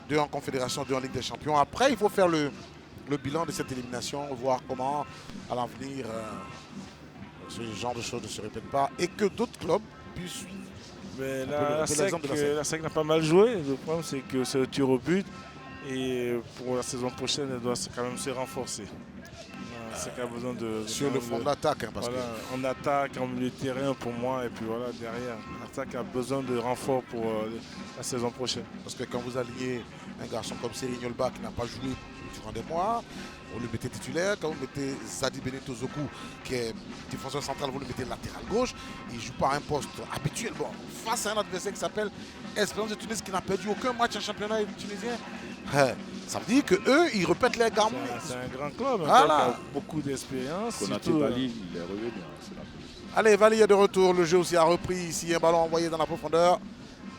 2 en Confédération, 2 en Ligue des Champions. Après, il faut faire le bilan de cette élimination, voir comment, à l'avenir, ce genre de choses ne se répètent pas et que d'autres clubs puissent suivre.
Mais la SEC n'a pas mal joué. Le problème, c'est que c'est le tir au but. Et pour la saison prochaine, elle doit quand même se renforcer. La SEC a besoin de...
Sur le front d'attaque. Hein,
on attaque en milieu de terrain pour moi. Et puis voilà, derrière. L'attaque a besoin de renfort pour la saison prochaine.
Parce que quand vous alignez un garçon comme Serigne Olba qui n'a pas joué durant des mois, vous le mettez titulaire. Quand vous mettez Sadi Benito Zoku qui est défenseur central, vous le mettez latéral gauche. Il ne joue pas à un poste habituel. Bon, face à un adversaire qui s'appelle Espérance de Tunis qui n'a perdu aucun match en championnat tunisien. Ça veut dire qu'eux, ils répètent les gammes.
C'est un grand club,
voilà.
Qui a beaucoup d'expérience.
Konaté Vali, il est revenu.
Allez, Vali est de retour. Le jeu aussi a repris ici. Un ballon envoyé dans la profondeur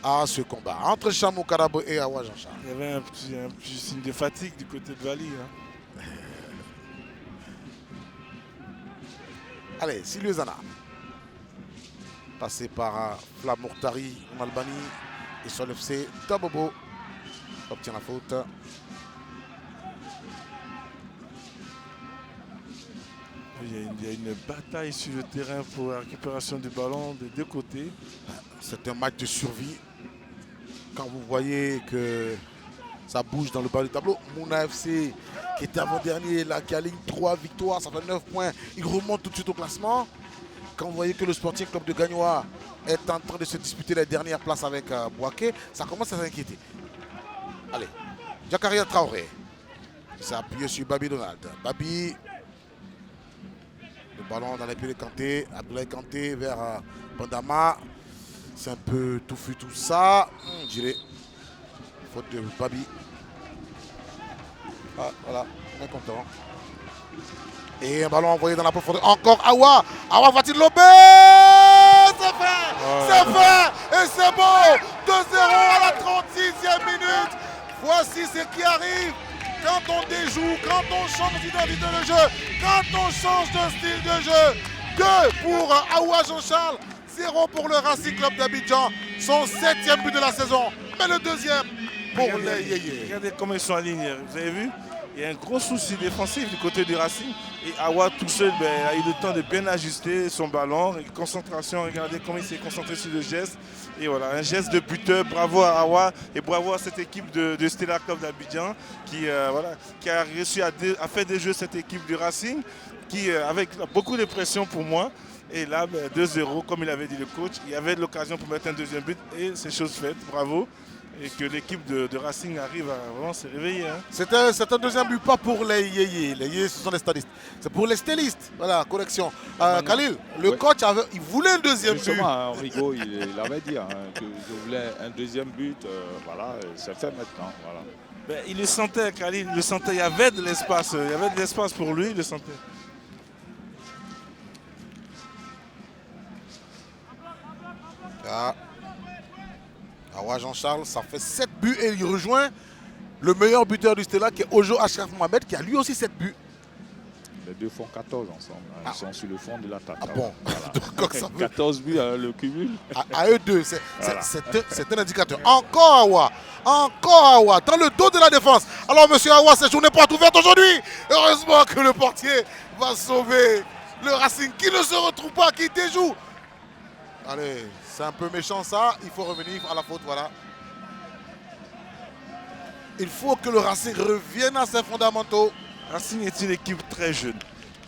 à ce combat entre Chamou Karabo et Awa Jean-Charles.
Il y avait un petit signe de fatigue du côté de Vali. Hein.
Allez, Sylvie Zana. Passé par Flam Mourtari en Albanie. Et sur l'FC, Tabobo obtient la faute.
Il y a une bataille sur le terrain pour la récupération du ballon des 2 côtés.
C'est un match de survie. Quand vous voyez que ça bouge dans le bas du tableau, Mouna FC qui était avant-dernier, là, qui aligne 3 victoires, ça fait 9 points. Il remonte tout de suite au classement. Quand vous voyez que le Sporting Club de Gagnoa est en train de se disputer les dernières places avec Boaké, ça commence à s'inquiéter. Allez, Jakaria Traoré. Il s'est appuyé sur Babi Donald. Babi. Le ballon dans les pieds de Kanté. Abdoulaye Kanté vers Bandama. C'est un peu touffu tout ça. Je dirais. Faute de Babi. Ah, voilà. On est content. Et un ballon envoyé dans la profondeur. Encore Awa. Awa va-t-il lober? C'est fait. C'est fait. Et c'est bon. 2-0 à la 36e minute. Voici ce qui arrive quand on déjoue, quand on change d'identité de jeu, quand on change de style de jeu. 2 pour Awa Jean-Charles, 0 pour le Racing Club d'Abidjan. Son 7e but de la saison. Mais le 2e pour les Yéyés.
Regardez comment ils sont alignés. Vous avez vu? Il y a un gros souci défensif du côté du Racing. Et Awa tout seul a eu le temps de bien ajuster son ballon. Et concentration, regardez comment il s'est concentré sur le geste. Et voilà, un geste de buteur. Bravo à Awa et bravo à cette équipe de Stella Club d'Abidjan qui a réussi à faire des jeux cette équipe du Racing avec beaucoup de pression pour moi. Et là, 2-0, comme il avait dit le coach, il y avait l'occasion pour mettre un 2e but et c'est chose faite. Bravo. Et que l'équipe de Racing arrive à vraiment se réveiller. Hein.
C'est un 2e but, pas pour les Yéyés. Les Yéyés, ce sont les stadistes. C'est pour les stellistes. Voilà, correction. Khalil, le coach, il voulait un 2e but.
Justement, Rigo, il avait dit que je voulais un 2e but. Voilà, c'est fait maintenant. Voilà.
Ben, il le sentait, Khalil. Il le sentait. Il y avait de l'espace. Il y avait de l'espace pour lui. Il le sentait.
Ah. Awa Jean-Charles, ça fait 7 buts et il rejoint le meilleur buteur du Stella qui est Ojo Achraf Mohamed qui a lui aussi 7 buts.
Les deux font 14 ensemble. Ils sont sur le fond de l'attaque.
Ah bon.
Voilà. Ça 14 buts le cumul.
À eux deux, c'est un indicateur. Encore Awa. Encore Awa. Dans le dos de la défense. Alors monsieur Awa, cette journée porte ouverte aujourd'hui. Heureusement que le portier va sauver le Racing qui ne se retrouve pas, qui déjoue. Allez, c'est un peu méchant ça. Il faut revenir à la faute, voilà. Il faut que le Racing revienne à ses fondamentaux.
Racing est une équipe très jeune.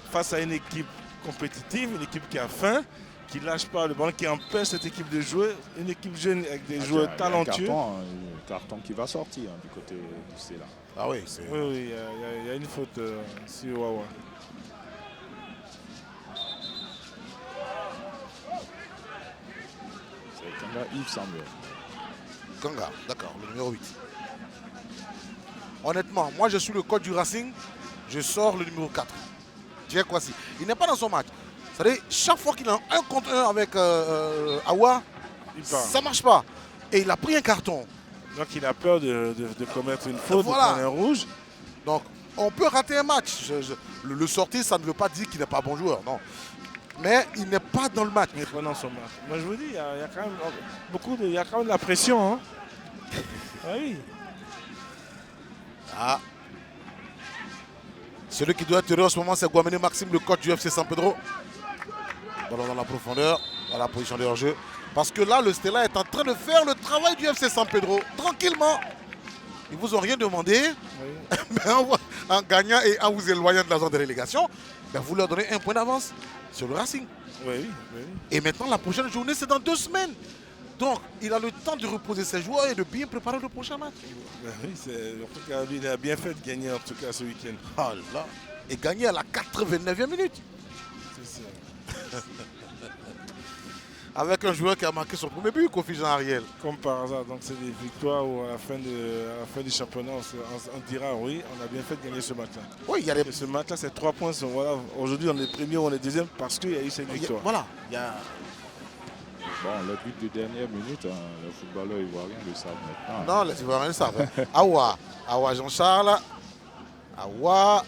Face à une équipe compétitive, une équipe qui a faim, qui ne lâche pas le ballon, qui empêche cette équipe de jouer. Une équipe jeune avec des joueurs talentueux.
Un carton qui va sortir du côté du Stella.
Ah oui,
oui, il y a une faute sur Wawa.
Kanga Yves semble.
Kanga, d'accord, le numéro 8. Honnêtement, moi je suis le coach du Racing, je sors le numéro 4. Jack Kwasi. Il n'est pas dans son match. C'est-à-dire, chaque fois qu'il est en 1 contre 1 avec Awa, ça ne marche pas. Et il a pris un carton.
Donc il a peur de commettre une faute,
voilà.
De prendre un rouge.
Donc on peut rater un match. Le sortir, ça ne veut pas dire qu'il n'est pas bon joueur, non. Mais il n'est pas dans le match.
Il n'est pas dans son match. Moi je vous dis, il y a quand même il y a quand même de la pression. Hein. Ah oui.
Ah. Celui qui doit être heureux en ce moment, c'est Guamene Maxime, le coach du FC San Pedro. Ballon dans la profondeur, dans la position de hors-jeu. Parce que là, le Stella est en train de faire le travail du FC San Pedro, tranquillement. Ils ne vous ont rien demandé, oui. Mais en gagnant et en vous éloignant de la zone de relégation, ben vous leur donnez un point d'avance sur le Racing.
Oui.
Et maintenant, la prochaine journée, c'est dans 2 semaines. Donc, il a le temps de reposer ses joueurs et de bien préparer le prochain match.
Oui, en tout cas, il a bien fait de gagner en tout cas ce week-end.
Ah là. Et gagner à la 89e minute.
C'est ça.
Avec un joueur qui a marqué son premier but, Kofi Jean-Ariel.
Comme par hasard, donc c'est des victoires où à la fin du championnat, on dira oui, on a bien fait de gagner ce match-là.
Oui, il y a des...
Ce match-là, c'est 3 points. Voilà, aujourd'hui, on est premier ou on est deuxième parce qu'il y a eu cette victoire.
Voilà. Il y a...
Bon, le but de dernière minute, le footballeur ivoirien le savent maintenant.
Non, les Ivoiriens le savent. Awa Jean-Charles. Awa.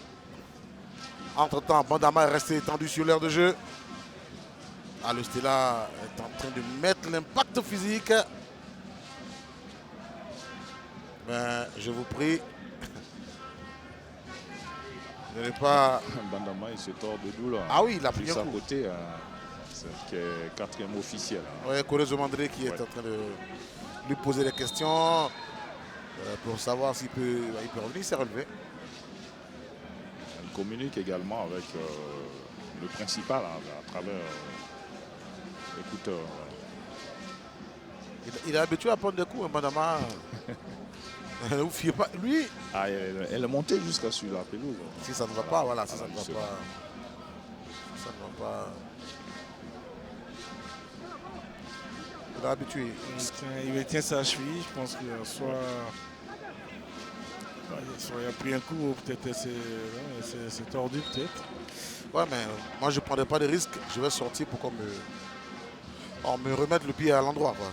Entre-temps, Bandama est resté étendu sur l'aire de jeu. Le Stella est en train de mettre l'impact physique. Ben, je vous prie. Ne n'allez pas...
Bandama, il se tord de douleur.
Ah oui, il a pris un coup.
à côté, c'est le 4e officiel.
Oui, Courez Mandré qui est en train de lui poser des questions pour savoir s'il peut revenir, il s'est relevé.
Il communique également avec le principal à travers l'écouteur.
Il est habitué à prendre des coups, Bandama. Ne vous fiez pas. Lui,
Ah, elle est montée jusqu'à sur la pelouse.
si ça ne va pas, voilà, si ça ne va
c'est
pas. Ça ne va pas. Il est habitué.
Il me tient sa cheville, je pense qu'il a soit il a pris un coup, ou peut-être c'est tordu peut-être.
Ouais, mais moi je ne prendrai pas de risques. Je vais sortir pour qu'on me remette le pied à l'endroit. Quoi.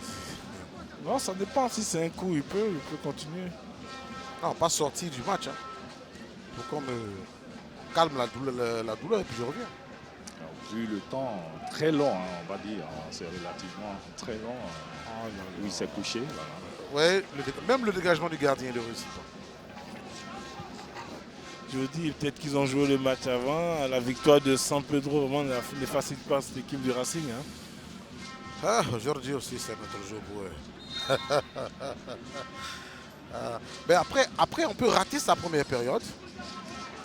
Non, ça dépend. Si c'est un coup, il peut continuer.
Non, pas sortir du match. Hein. Pour qu'on me calme la douleur et puis je reviens.
Alors, vu le temps très long, hein, on va dire, hein, c'est relativement très long, où il s'est couché. Voilà.
Ouais, même le dégagement du gardien ne réussit pas.
Je vous dis, peut-être qu'ils ont joué le match avant. La victoire de San Pedro vraiment ne facilite pas cette équipe du Racing. Hein.
Ah, aujourd'hui aussi, c'est notre jour pour eux. Mais après, on peut rater sa première période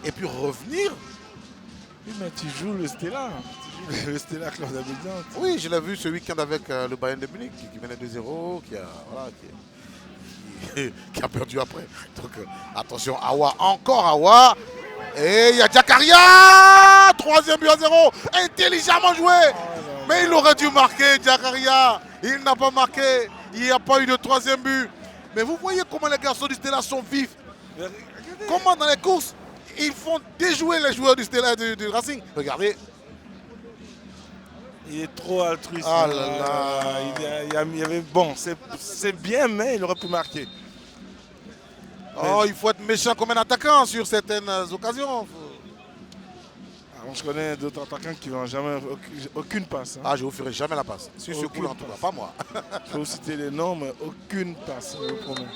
et puis revenir.
Oui, mais tu joues le Stella. Tu joues le Stella Club d'Abidjan.
Oui, je l'ai vu ce week-end avec le Bayern de Munich qui menait 2-0, qui a perdu après. Donc attention, Awa, encore Awa. Et il y a Jakaria. 3e but à 0. Intelligemment joué. Mais il aurait dû marquer, Jakaria. Il n'a pas marqué. Il n'y a pas eu de 3e but. Mais vous voyez comment les garçons du Stella sont vifs. Comment dans les courses, ils font déjouer les joueurs du Stella et du Racing. Regardez.
Il est trop altruiste.
Ah là là.
Il y avait, bon, c'est bien, mais il aurait pu marquer.
Oh, il faut être méchant comme un attaquant sur certaines occasions.
Alors, je connais d'autres attaquants qui n'ont jamais aucune passe. Hein.
Ah, je ne vous ferai jamais la passe. Sur ce coup-là, en tout cas, pas moi.
Je peux vous citer les noms, mais aucune passe, je vous promets.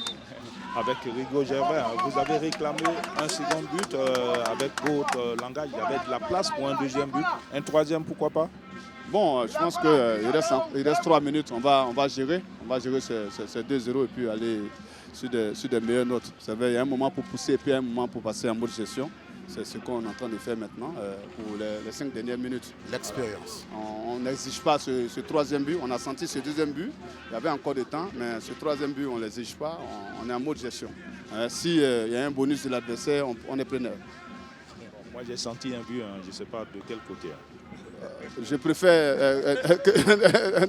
Avec Rigo Gervais, vous avez réclamé un second but avec votre langage. Il y avait de la place pour un 2e but. Un 3e, pourquoi pas?
Bon, je pense qu'il reste 3 minutes. On va gérer. On va gérer ces 2-0 et puis aller sur des meilleures notes. Vous savez, il y a un moment pour pousser et puis un moment pour passer en mode gestion. C'est ce qu'on est en train de faire maintenant pour les 5 dernières minutes.
L'expérience.
On n'exige pas ce 3e but. On a senti ce 2e but. Il y avait encore du temps, mais ce 3e but, on ne l'exige pas. On est en mode gestion. S'il y a un bonus de l'adversaire, on est preneur.
Moi, j'ai senti un but, hein, je ne sais pas de quel côté.
Je préfère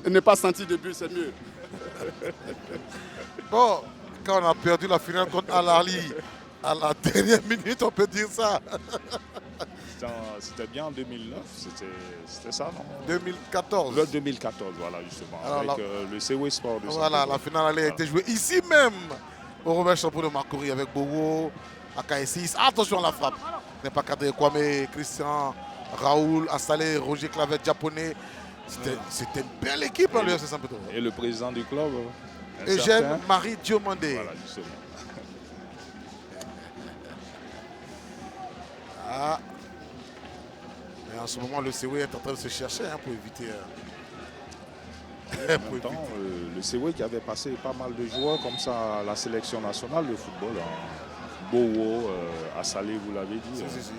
ne pas sentir de but, c'est mieux.
Bon, quand on a perdu la finale contre Al-Ahly, à la dernière minute, on peut dire ça.
C'était bien en 2009, c'était ça, non?
2014.
Le 2014, voilà, justement,
alors,
avec le CW Sport de
Voilà, la finale a été jouée ici même, au Robert Champion de Marcory, avec Bobo, AK6. Attention à la frappe. N'est pas cadré Kwame, Christian, Raoul, Assalé, Roger Clavet, japonais. C'était une belle équipe, hein, le FC San Pedro.
Et le président du club,
Eugène Marie Diomandé.
Voilà, justement.
Ah. Mais en ce moment, le CW est en train de se chercher pour éviter.
En même temps, le CW qui avait passé pas mal de joueurs comme ça à la sélection nationale de football. Hein. Bowo, Assalé, vous l'avez dit.
Si.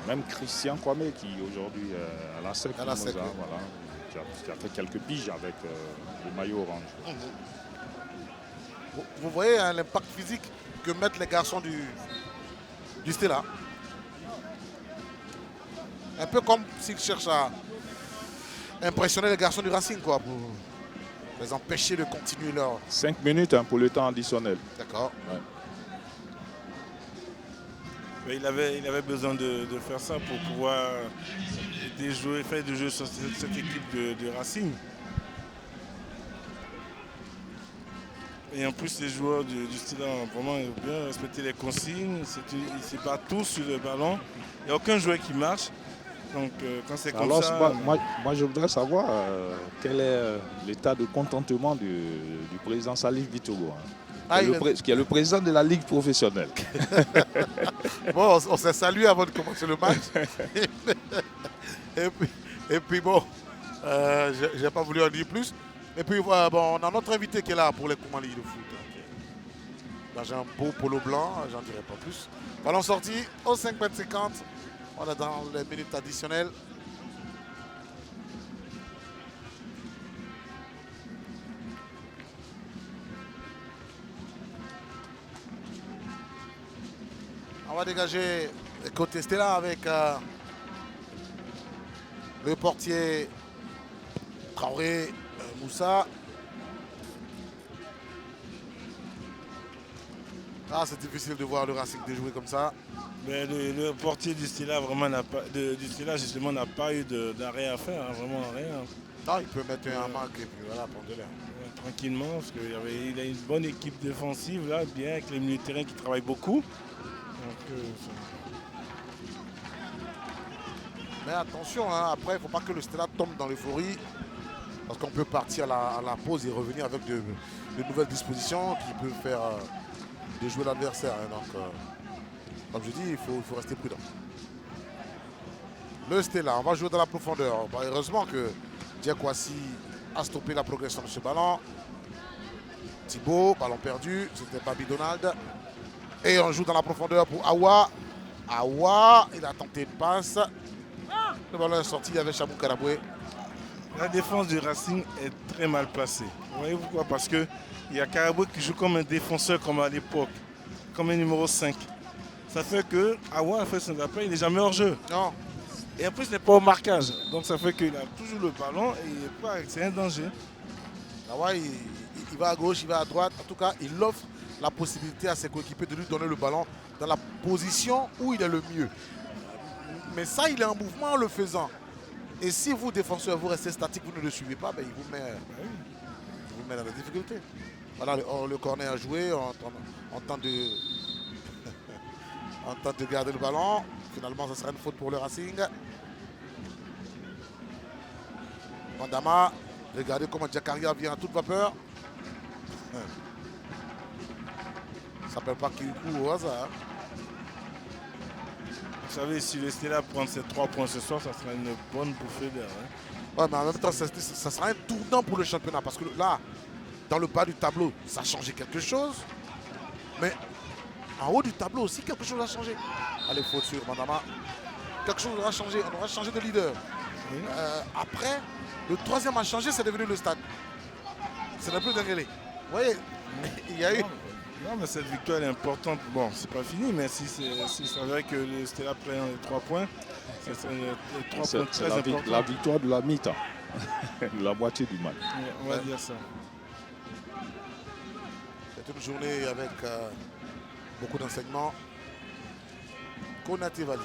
Même Christian Kwame qui aujourd'hui à la SEC, voilà, qui a fait quelques piges avec le maillot orange.
Vous voyez hein, l'impact physique que mettent les garçons du Stella. Un peu comme s'ils cherchent à impressionner les garçons du Racing, quoi, pour les empêcher de continuer leur...
5 minutes hein, pour le temps additionnel.
D'accord.
Ouais.
Mais il avait besoin de faire ça pour pouvoir faire des jeux sur cette équipe de Racing. Et en plus, les joueurs du style ont vraiment bien respecté les consignes. Ils se battent tous sur le ballon. Il n'y a aucun joueur qui marche. Donc, quand c'est comme ça...
Moi, je voudrais savoir quel est l'état de contentement du président Salif Bitogo, hein, qui est le président de la Ligue professionnelle.
Bon, on s'est salué avant de commencer le match. et puis bon, je n'ai pas voulu en dire plus. Et puis bon, on a notre invité qui est là pour les Koumalis de foot. J'ai un beau polo blanc, j'en dirai pas plus. Ballon sorti au 5,50. On est dans les minutes additionnelles. va dégager côté Stella avec le portier Traoré, Moussa. Ah, c'est difficile de voir le Racing déjouer comme ça.
Mais le portier du Stella vraiment du Stella justement n'a pas eu d'arrêt à faire, hein, vraiment rien.
Non, il peut mettre un marque et puis voilà, prendre de l'air.
Tranquillement, parce qu'il a une bonne équipe défensive là, bien avec les milieux de terrain qui travaillent beaucoup. Donc,
mais attention, hein, après, il ne faut pas que le Stella tombe dans l'euphorie. Parce qu'on peut partir à la pause et revenir avec de nouvelles dispositions qui peuvent faire déjouer l'adversaire. Hein. Donc, comme je dis, il faut rester prudent. Le Stella, on va jouer dans la profondeur. Bah, heureusement que Diakwasi a stoppé la progression de ce ballon. Thibaut, ballon perdu, c'était Babi Donald. Et on joue dans la profondeur pour Awa. Awa, il a tenté une passe. Le ballon est sorti, il y avait Chamou Karaboué.
La défense du Racing est très mal placée. Vous voyez pourquoi? Parce qu'il y a Karaboué qui joue comme un défenseur comme à l'époque, comme un numéro 5. Ça fait que Awa a fait son appel, il n'est jamais hors jeu.
Non.
Et en plus, il n'est pas au marquage. Donc ça fait qu'il a toujours le ballon et c'est un danger.
Awa, il va à gauche, il va à droite. En tout cas, il offre la possibilité à ses coéquipiers de lui donner le ballon dans la position où il est le mieux. Mais ça, il est en mouvement en le faisant. Et si vous, défenseurs, vous restez statique, vous ne le suivez pas, ben, il vous met dans la difficulté. Voilà, le corner a joué, on tente de garder le ballon. Finalement, ce sera une faute pour le Racing. Bandama, regardez comment Jakaria vient à toute vapeur. Ça ne s'appelle pas Kirikou au hasard.
Vous savez, si le Stella prend ces 3 points ce soir, ça sera une bonne bouffée d'air. Hein.
Ouais, mais en même temps, ça sera un tournant pour le championnat. Parce que là, dans le bas du tableau, ça a changé quelque chose. Mais en haut du tableau aussi, quelque chose a changé. Allez, faute sur Mandama. Quelque chose aura changé. On aura changé de leader. Oui. Après, le troisième a changé, c'est devenu le stade. Ce n'est plus Denguele. Vous voyez, il y a eu...
Non, mais cette victoire est importante. Bon, c'est pas fini, mais si c'est vrai que le Stella prend les 3 points, c'est 3 points très importants.
La victoire de la mi-temps, la moitié du match.
Ouais, on va dire ça.
C'est une journée avec beaucoup d'enseignements. Konaté Vali.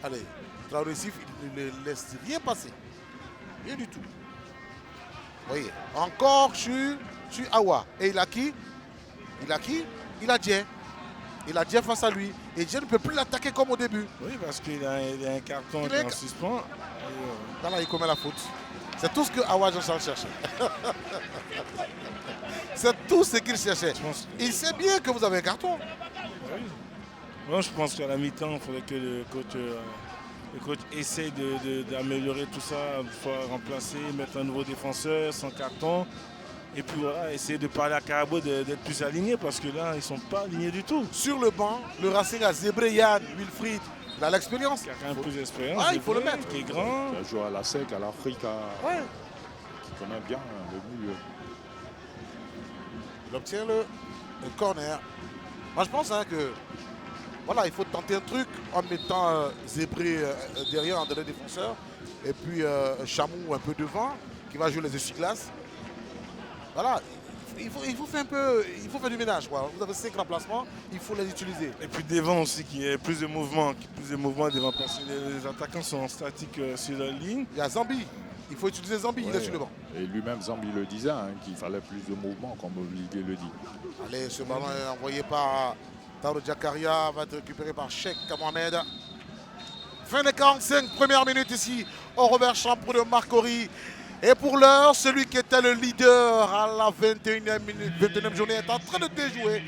Allez, Traoré Sif, il ne laisse rien passer. Rien du tout. Vous voyez, encore sur Awa. Et il a qui? Il a qui? Il a Dien. Il a Dien face à lui. Et Dien ne peut plus l'attaquer comme au début.
Oui, parce qu'il a un carton qui est en suspens.
Voilà, il commet la faute. C'est tout ce que Awa Jean-Charles cherchait. C'est tout ce qu'il cherchait. Il sait bien que vous avez un carton.
Oui. Moi, je pense qu'à la mi-temps, il faudrait que le coach essaye d'améliorer tout ça, soit remplacer, mettre un nouveau défenseur sans carton. Et puis voilà, essayer de parler à Karaboué d'être plus aligné parce que là, ils ne sont pas alignés du tout.
Sur le banc, le Racing a Zébré, Yann, Wilfried. Il a l'expérience.
Il a quand même plus d'expérience.
Ah, il faut le mettre.
Qui est grand.
Il a joué à la SEC, à l'Afrique,
ouais.
Qui connaît bien le milieu.
Il obtient le corner. Moi, je pense que voilà, il faut tenter un truc en mettant Zébré derrière en dernier défenseur. Et puis Chamou un peu devant, qui va jouer les essuie-glaces. Voilà, il faut faire un peu, il faut faire du ménage. Quoi. Vous avez 5 remplacements, il faut les utiliser.
Et puis devant aussi, qu'il y ait plus de mouvement devant parce que les attaquants sont statiques sur la ligne.
Il y a Zambi, il faut utiliser Zambi, il est sur le banc.
Et lui-même, Zambi le disait, hein, qu'il fallait plus de mouvement, comme Olivier le dit.
Allez, ce ballon est envoyé par Tauro Jakaria, va être récupéré par Cheikh Mohamed. Fin des 45 premières minutes ici au Robert Champour de Marcory. Et pour l'heure, celui qui était le leader à la 21e journée est en train de déjouer.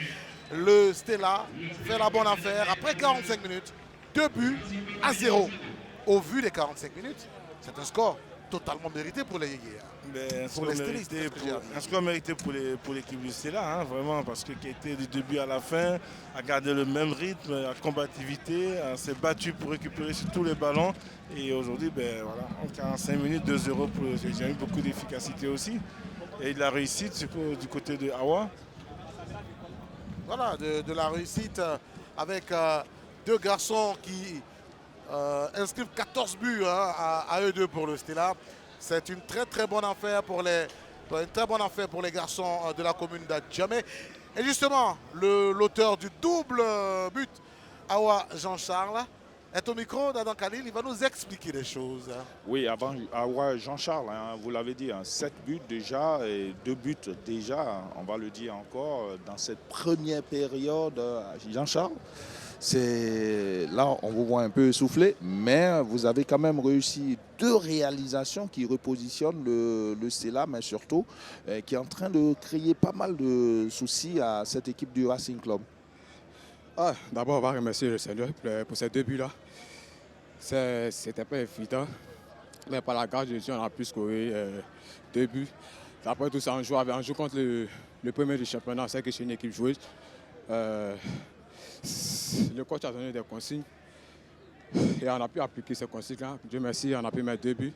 Le Stella fait la bonne affaire. Après 45 minutes, 2-0. Au vu des 45 minutes, c'est un score totalement mérité pour les Yéyés.
Un score mérité pour l'équipe du Stella, hein, vraiment, parce que qui était du début à la fin, a gardé le même rythme, la combativité, s'est battu pour récupérer sur tous les ballons. Et aujourd'hui, voilà, en 45 minutes, 2-0, j'ai eu beaucoup d'efficacité aussi. Et de la réussite du côté de Awa.
Voilà, de la réussite avec deux garçons qui inscrivent 14 buts hein, à eux deux pour le Stella. C'est une très bonne affaire pour les, garçons de la commune d'Adjamé. Et justement, l'auteur du double but, Awa Jean-Charles, est au micro d'Adam Khalil. Il va nous expliquer les choses.
Oui, avant Awa Jean-Charles, hein, vous l'avez dit, hein, 7 buts déjà et 2 buts déjà, hein, on va le dire encore, dans cette première période. Jean-Charles, là, on vous voit un peu essoufflé, mais vous avez quand même réussi 2 réalisations qui repositionnent le Stella, mais surtout qui est en train de créer pas mal de soucis à cette équipe du Racing Club.
D'abord, on va remercier le Seigneur pour ces 2 buts-là. C'était pas évident, mais par la grâce de Dieu, on a pu scorer 2 buts. Après tout ça, on joue contre le premier du championnat, c'est que c'est une équipe joueuse. Le coach a donné des consignes et on a pu appliquer ces consignes-là. Dieu merci, on a pu mettre 2 buts.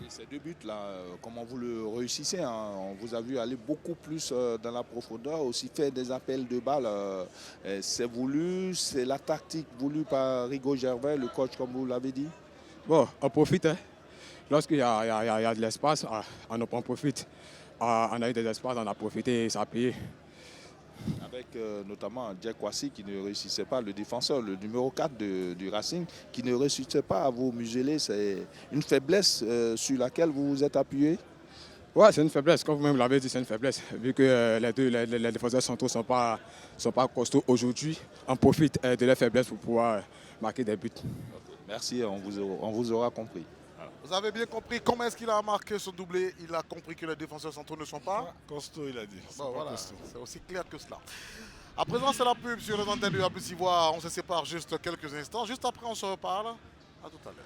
Ces 2 buts-là, comment vous le réussissez hein? On vous a vu aller beaucoup plus dans la profondeur, aussi faire des appels de balles. C'est voulu, c'est la tactique voulue par Rigaud Gervais, le coach, comme vous l'avez dit?
Bon, on profite. Hein. Lorsqu'il y a de l'espace, on en profite. On a eu des espaces, on a profité et ça a payé.
Avec notamment Jack Kwasi qui ne réussissait pas, le défenseur, le numéro 4 du Racing, qui ne réussissait pas à vous museler. C'est une faiblesse sur laquelle vous vous êtes appuyé?
Oui, c'est une faiblesse. Comme vous-même l'avez dit, c'est une faiblesse. Vu que les défenseurs centraux ne sont pas costauds aujourd'hui, on profite de leur faiblesse pour pouvoir marquer des buts.
Okay. Merci, on vous aura compris.
Vous avez bien compris comment est-ce qu'il a marqué ce doublé. Il a compris que les défenseurs centraux ne sont pas
costauds, il a dit.
Bon, voilà, c'est aussi clair que cela. À présent, c'est la pub sur les antennes du ABC Ivoire. On se sépare juste quelques instants. Juste après, on se reparle. À tout à l'heure.